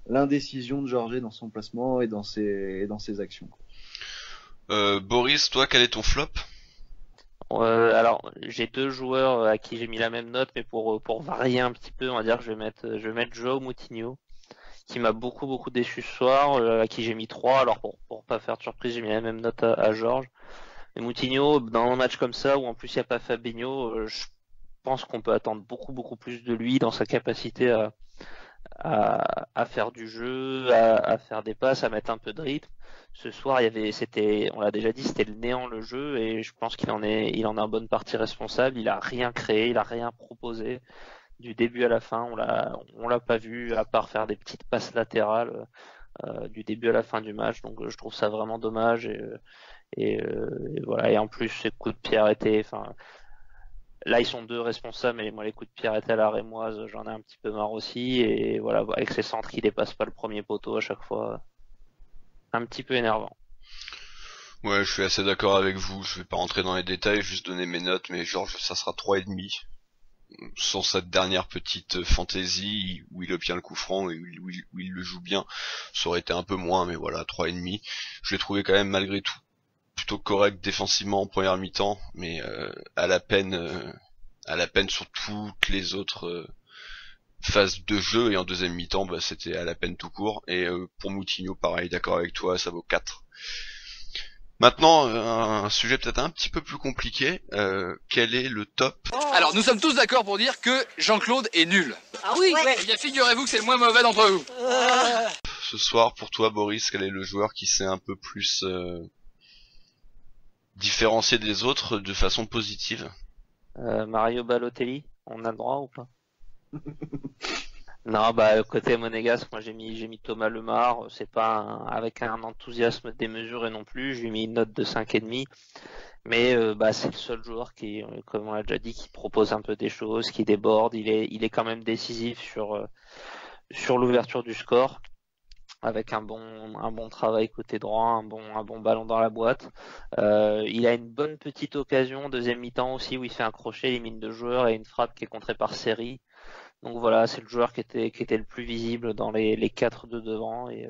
l'indécision de Georget dans son placement et dans ses actions. Boris, toi, quel est ton flop? Alors, j'ai 2 joueurs à qui j'ai mis la même note, mais pour varier un petit peu, on va dire que je vais mettre Joao Moutinho, qui m'a beaucoup déçu ce soir, à qui j'ai mis 3. Alors pour pas faire de surprise, j'ai mis la même note à Georges. Et Moutinho, dans un match comme ça, où en plus il n'y a pas Fabinho, je pense qu'on peut attendre beaucoup plus de lui dans sa capacité à faire du jeu, à faire des passes, à mettre un peu de rythme. Ce soir, on l'a déjà dit, c'était le néant le jeu, et je pense il en est en bonne partie responsable. Il a rien créé, il a rien proposé du début à la fin. On l'a pas vu à part faire des petites passes latérales du début à la fin du match. Donc je trouve ça vraiment dommage, et voilà. Et en plus, ces coups de pied arrêtés, enfin. Là, ils sont 2 responsables, mais moi, les coups de pied arrêtés à la rémoise, j'en ai un petit peu marre aussi. Et voilà, avec ces centres qui dépassent pas le premier poteau à chaque fois, un petit peu énervant. Ouais, je suis assez d'accord avec vous. Je vais pas rentrer dans les détails, juste donner mes notes, mais Georges, ça sera 3,5. Sans cette dernière petite fantaisie où il obtient le coup franc et où il le joue bien, ça aurait été un peu moins, mais voilà, 3,5. Je l'ai trouvé quand même malgré tout plutôt correct défensivement en première mi-temps, mais à la peine sur toutes les autres phases de jeu, et en deuxième mi-temps, bah, c'était à la peine tout court. Et pour Moutinho, pareil, d'accord avec toi, ça vaut 4. Maintenant, un sujet peut-être un petit peu plus compliqué. Quel est le top? Alors, nous sommes tous d'accord pour dire que Jean-Claude est nul. Ah oui, ouais. Eh bien, figurez-vous que c'est le moins mauvais d'entre vous. Ce soir, pour toi, Boris, quel est le joueur qui s'est un peu plus différencié des autres de façon positive? Mario Balotelli, on a le droit ou pas? Non, bah côté Monégasque, moi j'ai mis Thomas Lemar. C'est pas avec un enthousiasme démesuré non plus. J'ai mis une note de 5,5. Mais bah c'est le seul joueur qui, comme on l'a déjà dit, qui propose un peu des choses, qui déborde. Il est quand même décisif sur l'ouverture du score, avec un bon travail côté droit, un bon ballon dans la boîte. Il a une bonne petite occasion deuxième mi-temps aussi où il fait un crochet, élimine 2 joueurs et une frappe qui est contrée par Série. Donc voilà, c'est le joueur qui était le plus visible dans les 4 de devant, et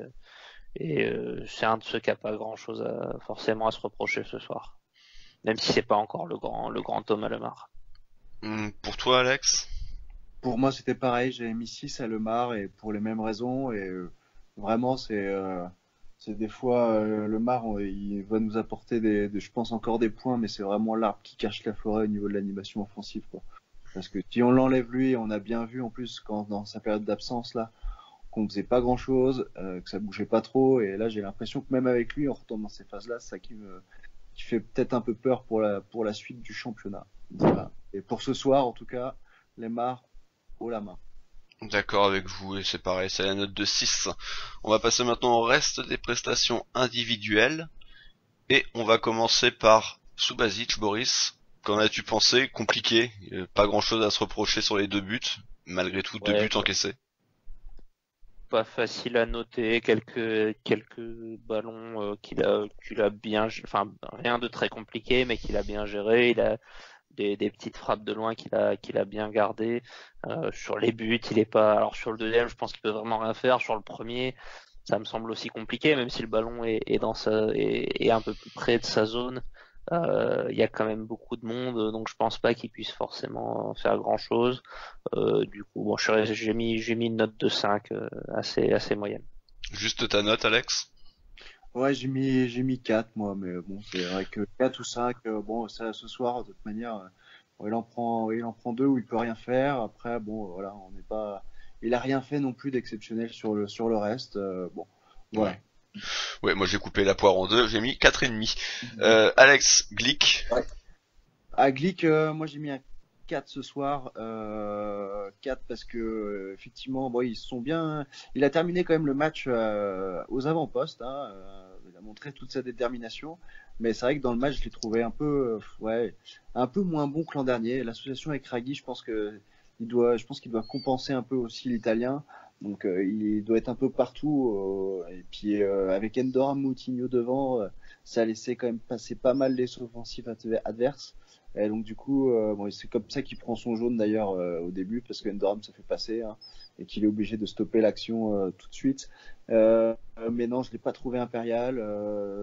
c'est un de ceux qui a pas grand chose forcément à se reprocher ce soir. Même si c'est pas encore le grand Thomas Lemar. Pour toi, Alex? Pour moi, c'était pareil. J'avais mis 6 à Lemar, et pour les mêmes raisons. Et vraiment, c'est des fois Lemar, il va nous apporter je pense encore des points, mais c'est vraiment l'arbre qui cache la forêt au niveau de l'animation offensive, quoi. Parce que si on l'enlève lui, on a bien vu en plus quand dans sa période d'absence là, qu'on faisait pas grand chose, que ça bougeait pas trop. Et là, j'ai l'impression que même avec lui, on retombe dans ces phases-là, c'est ça qui fait peut-être un peu peur pour la suite du championnat. Voilà. Et pour ce soir, en tout cas, Lemar haut la main. D'accord avec vous, et c'est pareil, c'est la note de 6. On va passer maintenant au reste des prestations individuelles, et on va commencer par Subasic. Boris, qu'en as-tu pensé? Compliqué, pas grand chose à se reprocher sur les 2 buts, malgré tout, 2 buts encaissés. Pas facile à noter, quelques ballons qu'il a bien, enfin rien de très compliqué, mais qu'il a bien géré. Il a des petites frappes de loin qu'il a bien gardé. Sur les buts, il est pas. Alors sur le deuxième, je pense qu'il peut vraiment rien faire. Sur le premier, ça me semble aussi compliqué, même si le ballon est un peu plus près de sa zone. Il y a quand même beaucoup de monde, donc je pense pas qu'il puisse forcément faire grand chose. Du coup, bon, j'ai mis une note de 5, assez moyenne. Juste ta note, Alex? Ouais, j'ai mis 4 moi, mais bon, c'est vrai que 4 ou 5, bon, ça, ce soir, de toute manière, il en prend 2 où il peut rien faire. Après, bon, voilà, il a rien fait non plus d'exceptionnel sur le reste. Bon, voilà. Ouais, moi j'ai coupé la poire en 2, j'ai mis 4,5. Alex, Glick. Ouais. À Glick, moi j'ai mis un 4 ce soir. 4 parce que effectivement, bon, ils sont bien. Il a terminé quand même le match aux avant-postes. Hein, il a montré toute sa détermination. Mais c'est vrai que dans le match, je l'ai trouvé un peu moins bon que l'an dernier. L'association avec Raghi, je pense qu'il doit compenser un peu aussi l'italien. Donc il doit être un peu partout. Et puis avec Endora Moutinho devant, ça laissait quand même passer pas mal les offensifs adverses. Et donc du coup, bon, c'est comme ça qu'il prend son jaune d'ailleurs au début, parce que Endoram se fait passer hein, et qu'il est obligé de stopper l'action tout de suite. Mais non, je l'ai pas trouvé impérial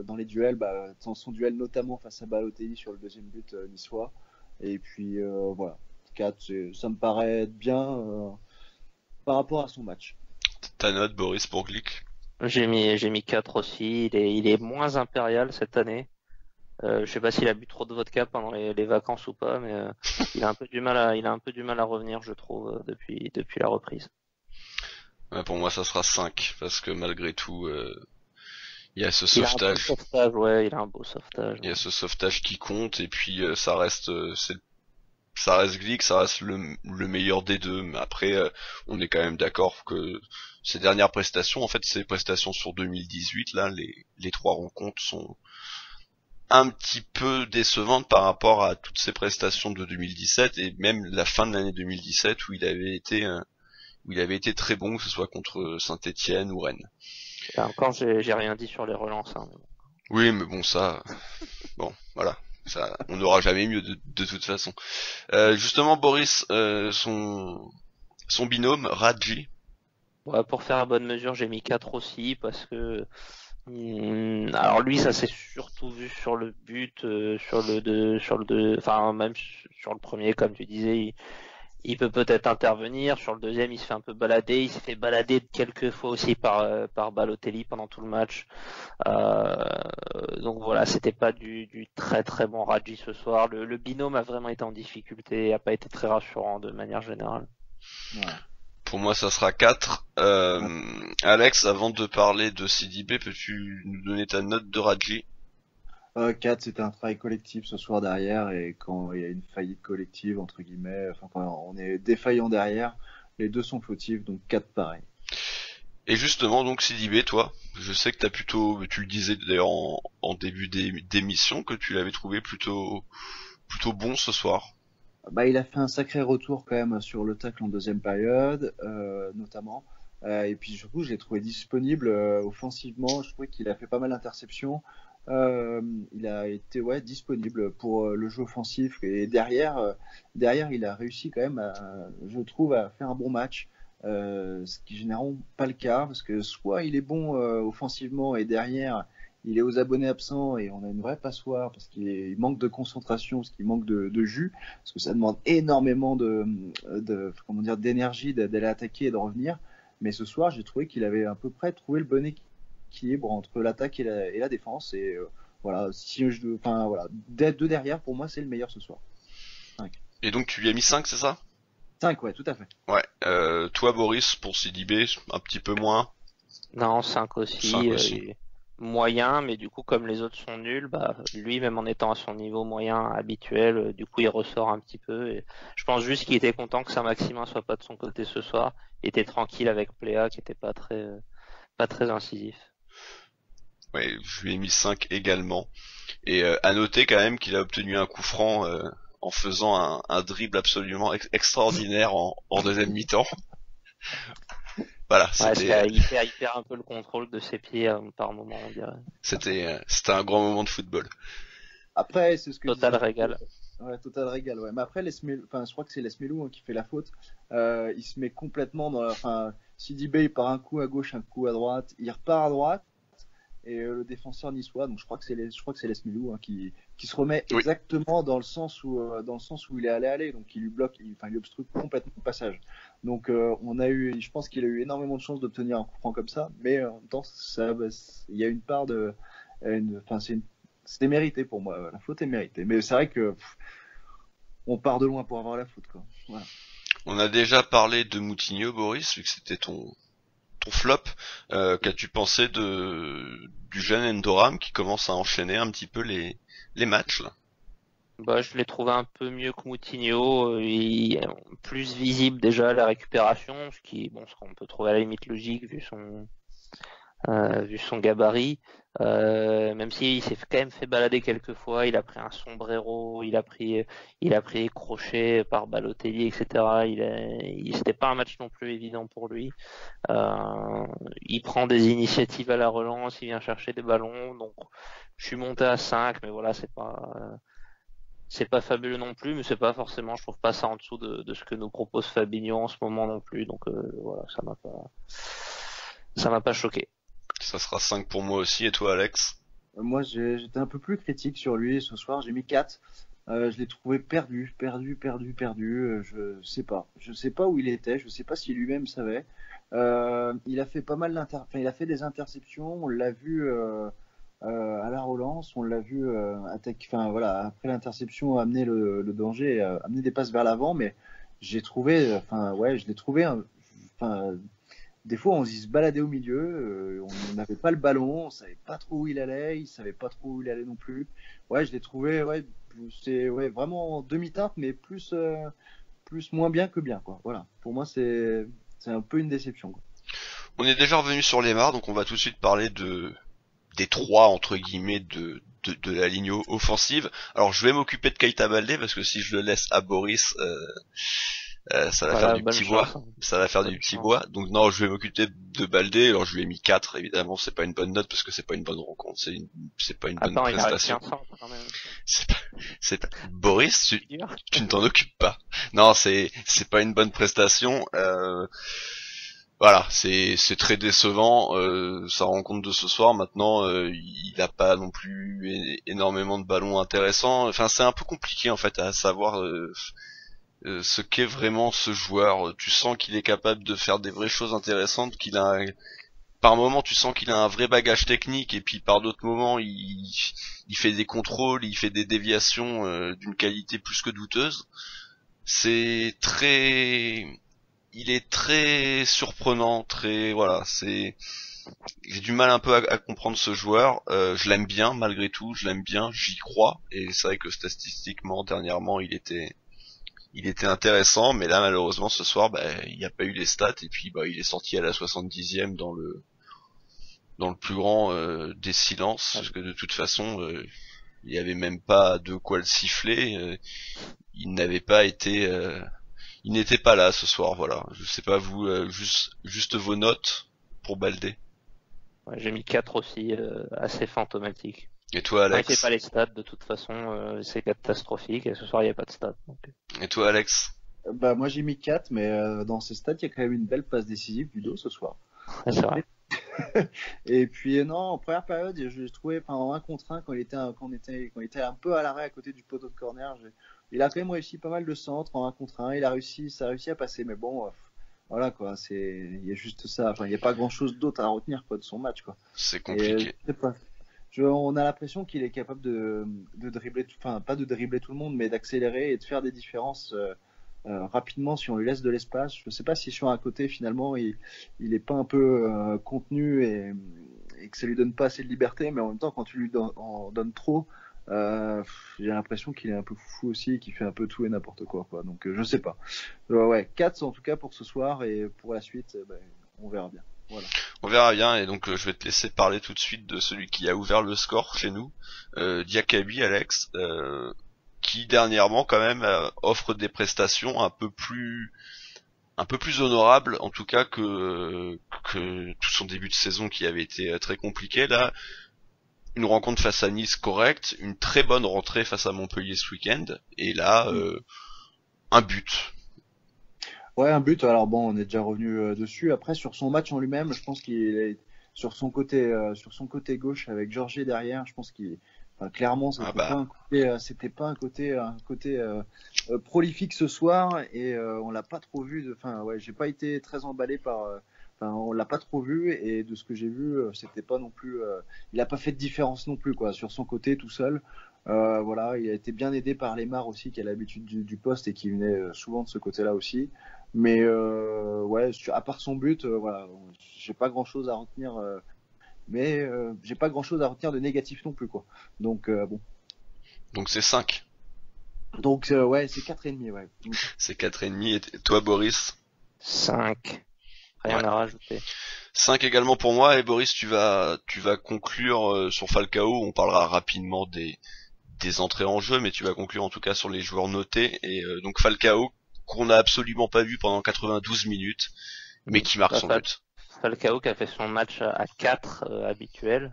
dans les duels. Dans son duel notamment face à Balotelli sur le deuxième but niçois. Et puis voilà, 4, ça me paraît être bien par rapport à son match. Ta note, Boris, pour Glick? J'ai mis 4 aussi. Il est moins impérial cette année. Je sais pas s'il a bu trop de vodka pendant les vacances ou pas, mais il a un peu du mal à revenir, je trouve, depuis la reprise. Ouais, pour moi, ça sera 5, parce que malgré tout, il y a ce Il a un beau sauvetage. sauvetage, ouais, il a un beau sauvetage. Il y a ce sauvetage qui compte, et puis ça reste Glick, ça reste le meilleur des deux, mais après on est quand même d'accord que ces dernières prestations, en fait ces prestations sur 2018 là, les 3 rencontres sont un petit peu décevantes par rapport à toutes ces prestations de 2017 et même la fin de l'année 2017 où il avait été très bon, que ce soit contre Saint-Étienne ou Rennes. Et encore, j'ai rien dit sur les relances. Hein, mais bon. Oui, mais bon ça, bon voilà. Ça, on n'aura jamais mieux de toute façon. Justement, Boris, son binôme, Radji. Ouais, pour faire la bonne mesure, j'ai mis 4 aussi parce que alors lui, ça s'est surtout vu sur le but, enfin même sur le premier, comme tu disais, il peut peut-être intervenir. Sur le deuxième, il se fait un peu balader. Il s'est fait balader quelques fois aussi par Balotelli pendant tout le match. Donc voilà, c'était pas du très très bon Radji ce soir. Le binôme a vraiment été en difficulté, a pas été très rassurant de manière générale. Ouais. Pour moi, ça sera 4. Alex, avant de parler de CDB, peux-tu nous donner ta note de Radji? 4, c'était un travail collectif ce soir derrière, et quand il y a une faillite collective, entre guillemets, enfin quand on est défaillant derrière, les deux sont fautifs, donc 4 pareil. Et justement, donc CDB, toi, je sais que tu le disais d'ailleurs en début d'émission, que tu l'avais trouvé plutôt bon ce soir. Il a fait un sacré retour quand même sur le tacle en deuxième période, notamment. Et puis surtout, je l'ai trouvé disponible offensivement. Je trouvais qu'il a fait pas mal d'interceptions. Il a été disponible pour le jeu offensif. Et derrière, il a réussi quand même, je trouve, à faire un bon match. Ce qui généralement pas le cas, parce que soit il est bon offensivement et derrière il est aux abonnés absents et on a une vraie passoire parce qu'il manque de concentration, parce qu'il manque de jus, parce que ça demande énormément d'énergie d'aller attaquer et de revenir. Mais ce soir, j'ai trouvé qu'il avait à peu près trouvé le bon équilibre entre l'attaque et la défense. Et voilà, de derrière, pour moi, c'est le meilleur ce soir. 5. Et donc tu lui as mis 5, c'est ça? 5, ouais, tout à fait. Ouais. Toi, Boris, pour CDB, un petit peu moins? Non, 5 aussi. 5 aussi. Moyen, mais du coup, comme les autres sont nuls, lui, même en étant à son niveau moyen habituel, du coup, il ressort un petit peu. Et je pense juste qu'il était content que Saint-Maximin soit pas de son côté ce soir. Il était tranquille avec Pléa, qui était pas très incisif. Ouais, je lui ai mis 5 également. Et à noter quand même qu'il a obtenu un coup franc en faisant un dribble absolument extraordinaire en deuxième mi-temps. Voilà, c'était... il perd un peu le contrôle de ses pieds par moment, on dirait. C'était un grand moment de football. Après, c'est ce que Total régal. Ouais, total régal, ouais. Mais après, je crois que c'est Lesmelou qui fait la faute. Il se met complètement dans Sidibé, il part un coup à gauche, un coup à droite, il repart à droite. Et le défenseur niçois, donc je crois que c'est Lesmelou qui se remet exactement dans le sens où il est allé, donc il lui bloque, il obstrue complètement le passage. Donc je pense qu'il a eu énormément de chance d'obtenir un coup franc comme ça, mais en même temps il y a une part c'était mérité pour moi, la faute est méritée. Mais c'est vrai que on part de loin pour avoir la faute, quoi. Voilà. On a déjà parlé de Moutinho, Boris, vu que c'était ton flop. Qu'as-tu pensé du jeune Endoram qui commence à enchaîner un petit peu les matchs là? Je l'ai trouvé un peu mieux que Moutinho, plus visible déjà à la récupération, ce qu'on peut trouver à la limite logique vu vu son gabarit. Même s'il s'est quand même fait balader quelques fois, il a pris un sombrero, il a pris crochet par Balotelli, etc. C'était pas un match non plus évident pour lui. Il prend des initiatives à la relance, il vient chercher des ballons, donc je suis monté à 5, mais voilà, c'est pas fabuleux non plus, mais c'est pas forcément, je trouve pas ça en dessous de ce que nous propose Fabinho en ce moment non plus, donc voilà, ça m'a pas choqué. Ça sera 5 pour moi aussi, et toi Alex? Moi, j'étais un peu plus critique sur lui ce soir. J'ai mis 4. Je l'ai trouvé perdu. Je sais pas où il était. Je sais pas si lui-même savait. Il a fait pas mal il a fait des interceptions. On l'a vu à la relance. On l'a vu enfin voilà, après l'interception, amener le danger, amener des passes vers l'avant. Mais j'ai trouvé, enfin ouais, je l'ai trouvé, enfin des fois, on se baladait au milieu, on n'avait pas le ballon, on savait pas trop où il allait, il savait pas trop où il allait non plus. Ouais, je l'ai trouvé, ouais, c'est ouais, vraiment demi-teinte, mais plus moins bien que bien, quoi. Voilà. Pour moi, c'est un peu une déception, quoi. On est déjà revenu sur Lemar, donc on va tout de suite parler des trois entre guillemets de la ligne offensive. Alors je vais m'occuper de Keita Baldé parce que si je le laisse à Boris, ça va faire du petit bois. Ça va faire du petit bois. Donc non, je vais m'occuper de Baldé. Alors je lui ai mis 4, évidemment, c'est pas une bonne note parce que c'est pas une bonne rencontre, c'est pas une bonne prestation. C'est pas Boris, tu ne t'en occupes pas. Non, c'est pas une bonne prestation. Voilà, c'est très décevant sa rencontre de ce soir. Maintenant, il a pas non plus énormément de ballons intéressants. Enfin, c'est un peu compliqué en fait à savoir ce qu'est vraiment ce joueur. Tu sens qu'il est capable de faire des vraies choses intéressantes, par moments tu sens qu'il a un vrai bagage technique, et puis par d'autres moments il fait des contrôles, il fait des déviations d'une qualité plus que douteuse. Il est très surprenant, voilà, j'ai du mal un peu à comprendre ce joueur. Je l'aime bien malgré tout, j'y crois, et c'est vrai que statistiquement dernièrement il était intéressant, mais là malheureusement ce soir il n'y a pas eu les stats, et puis il est sorti à la 70e dans le plus grand des silences, parce que de toute façon il n'y avait même pas de quoi le siffler. Il n'avait pas été il n'était pas là ce soir, voilà. Je sais pas vous, juste vos notes pour Baldé. Ouais, j'ai mis 4 aussi, assez fantomatique. Et toi Alex? N'inquiète pas les stats, de toute façon, c'est catastrophique, et ce soir il n'y a pas de stats. Donc... Et toi Alex? Bah moi j'ai mis 4, mais dans ces stats, il y a quand même une belle passe décisive du dos ce soir. Ouais, c'est vrai. Et puis non, en première période, je l'ai trouvé en 1 contre 1 quand il était un peu à l'arrêt à côté du poteau de corner. Il a quand même réussi pas mal de centres en 1 contre 1. Ça a réussi à passer, mais bon, voilà quoi. Il y a juste ça. Enfin, il n'y a pas grand chose d'autre à retenir quoi de son match quoi. C'est compliqué. On a l'impression qu'il est capable de dribbler, enfin pas de dribbler tout le monde, mais d'accélérer et de faire des différences. Rapidement si on lui laisse de l'espace. Je ne sais pas si sur un côté finalement il est pas un peu contenu et que ça lui donne pas assez de liberté, mais en même temps quand tu lui en donnes trop, j'ai l'impression qu'il est un peu fou aussi, qu'il fait un peu tout et n'importe quoi. Donc je sais pas. Ouais, 4 en tout cas pour ce soir, et pour la suite on verra bien. Voilà. On verra bien, et donc je vais te laisser parler tout de suite de celui qui a ouvert le score chez nous, Diakaby, Alex, qui dernièrement quand même offre des prestations un peu plus honorables, en tout cas que tout son début de saison qui avait été très compliqué. Là, une rencontre face à Nice correcte, une très bonne rentrée face à Montpellier ce week-end, et là un but. Ouais, un but. Alors bon, on est déjà revenu dessus. Après, sur son match en lui-même, je pense qu'il est sur son côté gauche avec Georgier derrière. Je pense clairement, c'était pas un côté prolifique ce soir, et on l'a pas trop vu. Enfin, ouais, j'ai pas été très emballé par. On l'a pas trop vu, et de ce que j'ai vu, c'était pas non plus. Il a pas fait de différence non plus quoi sur son côté tout seul. Voilà, il a été bien aidé par Lemar aussi, qui a l'habitude du poste et qui venait souvent de ce côté-là aussi. Mais ouais, à part son but, voilà, j'ai pas grand-chose à retenir. Mais j'ai pas grand chose à retenir de négatif non plus quoi. Donc bon. Donc c'est 5. Donc ouais, c'est 4,5 ouais. C'est 4,5, et toi Boris? 5. Rien à rajouter. 5 également pour moi, et Boris, tu vas conclure sur Falcao. On parlera rapidement des entrées en jeu, mais tu vas conclure en tout cas sur les joueurs notés. Et donc Falcao, qu'on n'a absolument pas vu pendant 92 minutes, mais qui marque son but. Falcao qui a fait son match à 4 habituel,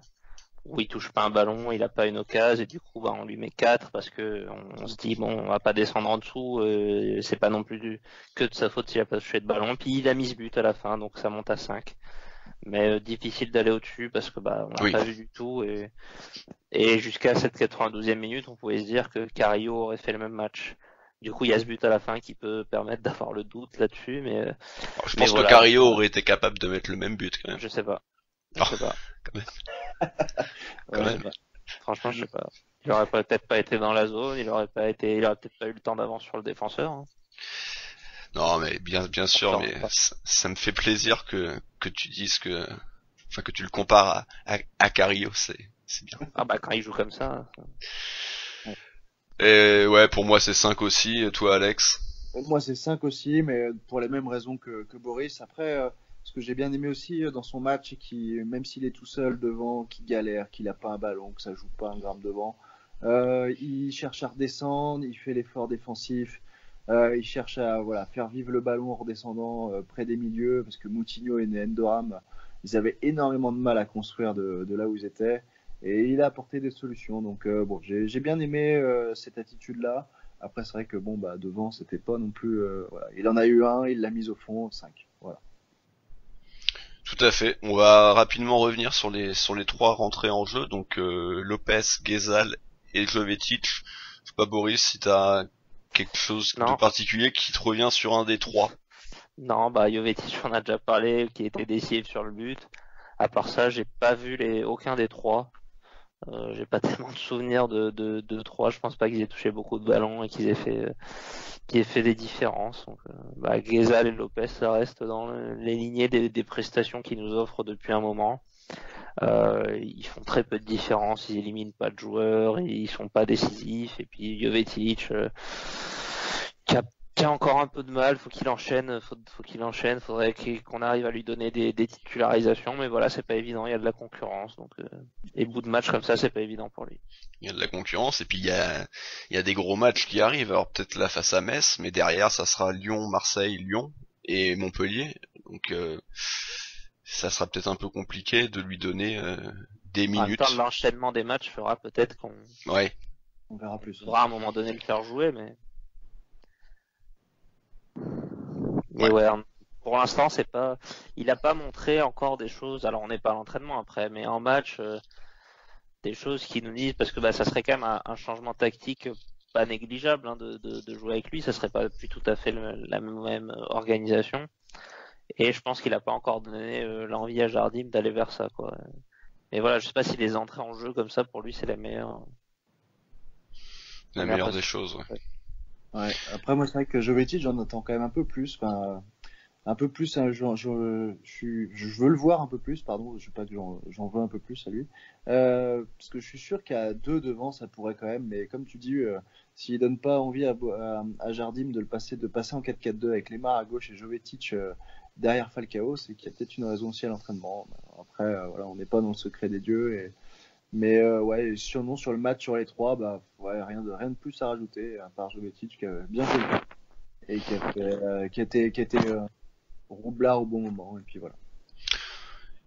où il touche pas un ballon, il a pas une occasion, et du coup on lui met 4 parce que on se dit bon, on va pas descendre en dessous, c'est pas non plus que de sa faute s'il a pas touché de ballon. Puis il a mis ce but à la fin, donc ça monte à 5. Mais difficile d'aller au-dessus parce que on l'a pas vu du tout, et jusqu'à cette 92e minute, on pouvait se dire que Carrillo aurait fait le même match. Du coup, il y a ce but à la fin qui peut permettre d'avoir le doute là-dessus, mais alors, je pense que Carrillo aurait été capable de mettre le même but quand même. Je sais pas. Quand même. Franchement, je sais pas. Il aurait peut-être pas été dans la zone, il aurait peut-être pas eu le temps d'avance sur le défenseur. Hein. Non, mais bien sûr, mais ça me fait plaisir que tu dises que tu le compares à Carrillo, c'est bien. Ah bah quand il joue comme ça. Et ouais, pour moi c'est 5 aussi, et toi Alex? Moi c'est 5 aussi, mais pour les mêmes raisons que Boris. Après, ce que j'ai bien aimé aussi dans son match, c'est qu'il, même s'il est tout seul devant, qu'il galère, qu'il a pas un ballon, que ça joue pas un gramme devant, il cherche à redescendre, il fait l'effort défensif, il cherche à faire vivre le ballon en redescendant près des milieux, parce que Moutinho et Ndoram, ils avaient énormément de mal à construire de là où ils étaient. Et il a apporté des solutions, donc j'ai bien aimé cette attitude-là. Après c'est vrai que devant c'était pas non plus, il en a eu un, il l'a mis au fond, 5, voilà. Tout à fait. On va rapidement revenir sur les 3 rentrées en jeu, donc Lopez, Ghezal et Jovetic. Je sais pas Boris si t'as quelque chose de particulier qui te revient sur un des 3. Non, Jovetic on a déjà parlé, qui était décisif sur le but. À part ça, j'ai pas vu aucun des 3. J'ai pas tellement de souvenirs de 3. Je pense pas qu'ils aient touché beaucoup de ballons et qu'ils aient fait des différences. Donc, Ghezal et Lopez, ça reste dans les lignées des prestations qu'ils nous offrent depuis un moment. Ils font très peu de différence, ils éliminent pas de joueurs, ils sont pas décisifs. Et puis Jovetic, qui a encore un peu de mal, faut qu'il enchaîne, faudrait qu'on arrive à lui donner des titularisations, mais voilà, c'est pas évident, il y a de la concurrence, donc les bouts de match comme ça, c'est pas évident pour lui. Il y a de la concurrence, et puis il y a des gros matchs qui arrivent, alors peut-être là face à Metz, mais derrière ça sera Lyon, Marseille, Lyon et Montpellier, donc ça sera peut-être un peu compliqué de lui donner des minutes. En même temps, l'enchaînement des matchs fera peut-être on verra plus. On devra à un moment donné le faire jouer, mais pour l'instant, il a pas montré encore des choses. Alors, on n'est pas à l'entraînement après, mais en match, des choses qui nous disent, parce que ça serait quand même un changement tactique pas négligeable de jouer avec lui. Ça serait pas plus tout à fait la même organisation. Et je pense qu'il a pas encore donné l'envie à Jardim d'aller vers ça, quoi. Mais voilà, je sais pas si les entrées en jeu comme ça pour lui c'est la meilleure. La meilleure des choses, ouais. Ouais. Après moi c'est vrai que Jovetic j'en attends quand même un peu plus, hein, je veux le voir un peu plus, pardon, je sais pas que j'en veux un peu plus à lui, parce que je suis sûr qu'à 2 devant ça pourrait quand même, mais comme tu dis, s'il donne pas envie à Jardim de passer en 4-4-2 avec Lemar à gauche et Jovetic derrière Falcao, c'est qu'il y a peut-être une raison aussi à l'entraînement. Après on n'est pas dans le secret des dieux, mais sinon sur le match sur les 3, rien de plus à rajouter à part Jovetic qui a bien joué et qui était roublard au bon moment, et puis voilà.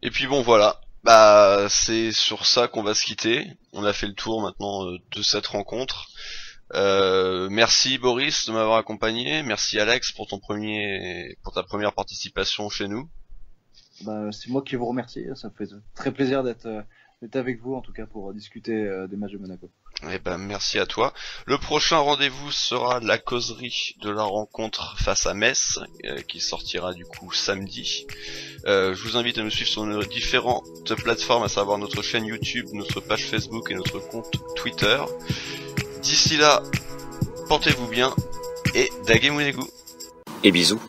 Et puis bon voilà, c'est sur ça qu'on va se quitter. On a fait le tour maintenant de cette rencontre. Merci Boris de m'avoir accompagné, merci Alex pour ta première participation chez nous. C'est moi qui vous remercie, ça me fait très plaisir d'être avec vous en tout cas pour discuter des matchs de Monaco. Merci à toi. Le prochain rendez-vous sera la causerie de la rencontre face à Metz, qui sortira du coup samedi. Je vous invite à nous suivre sur nos différentes plateformes, à savoir notre chaîne YouTube, notre page Facebook et notre compte Twitter. D'ici là, portez-vous bien et Dagé Mounegou. Et bisous.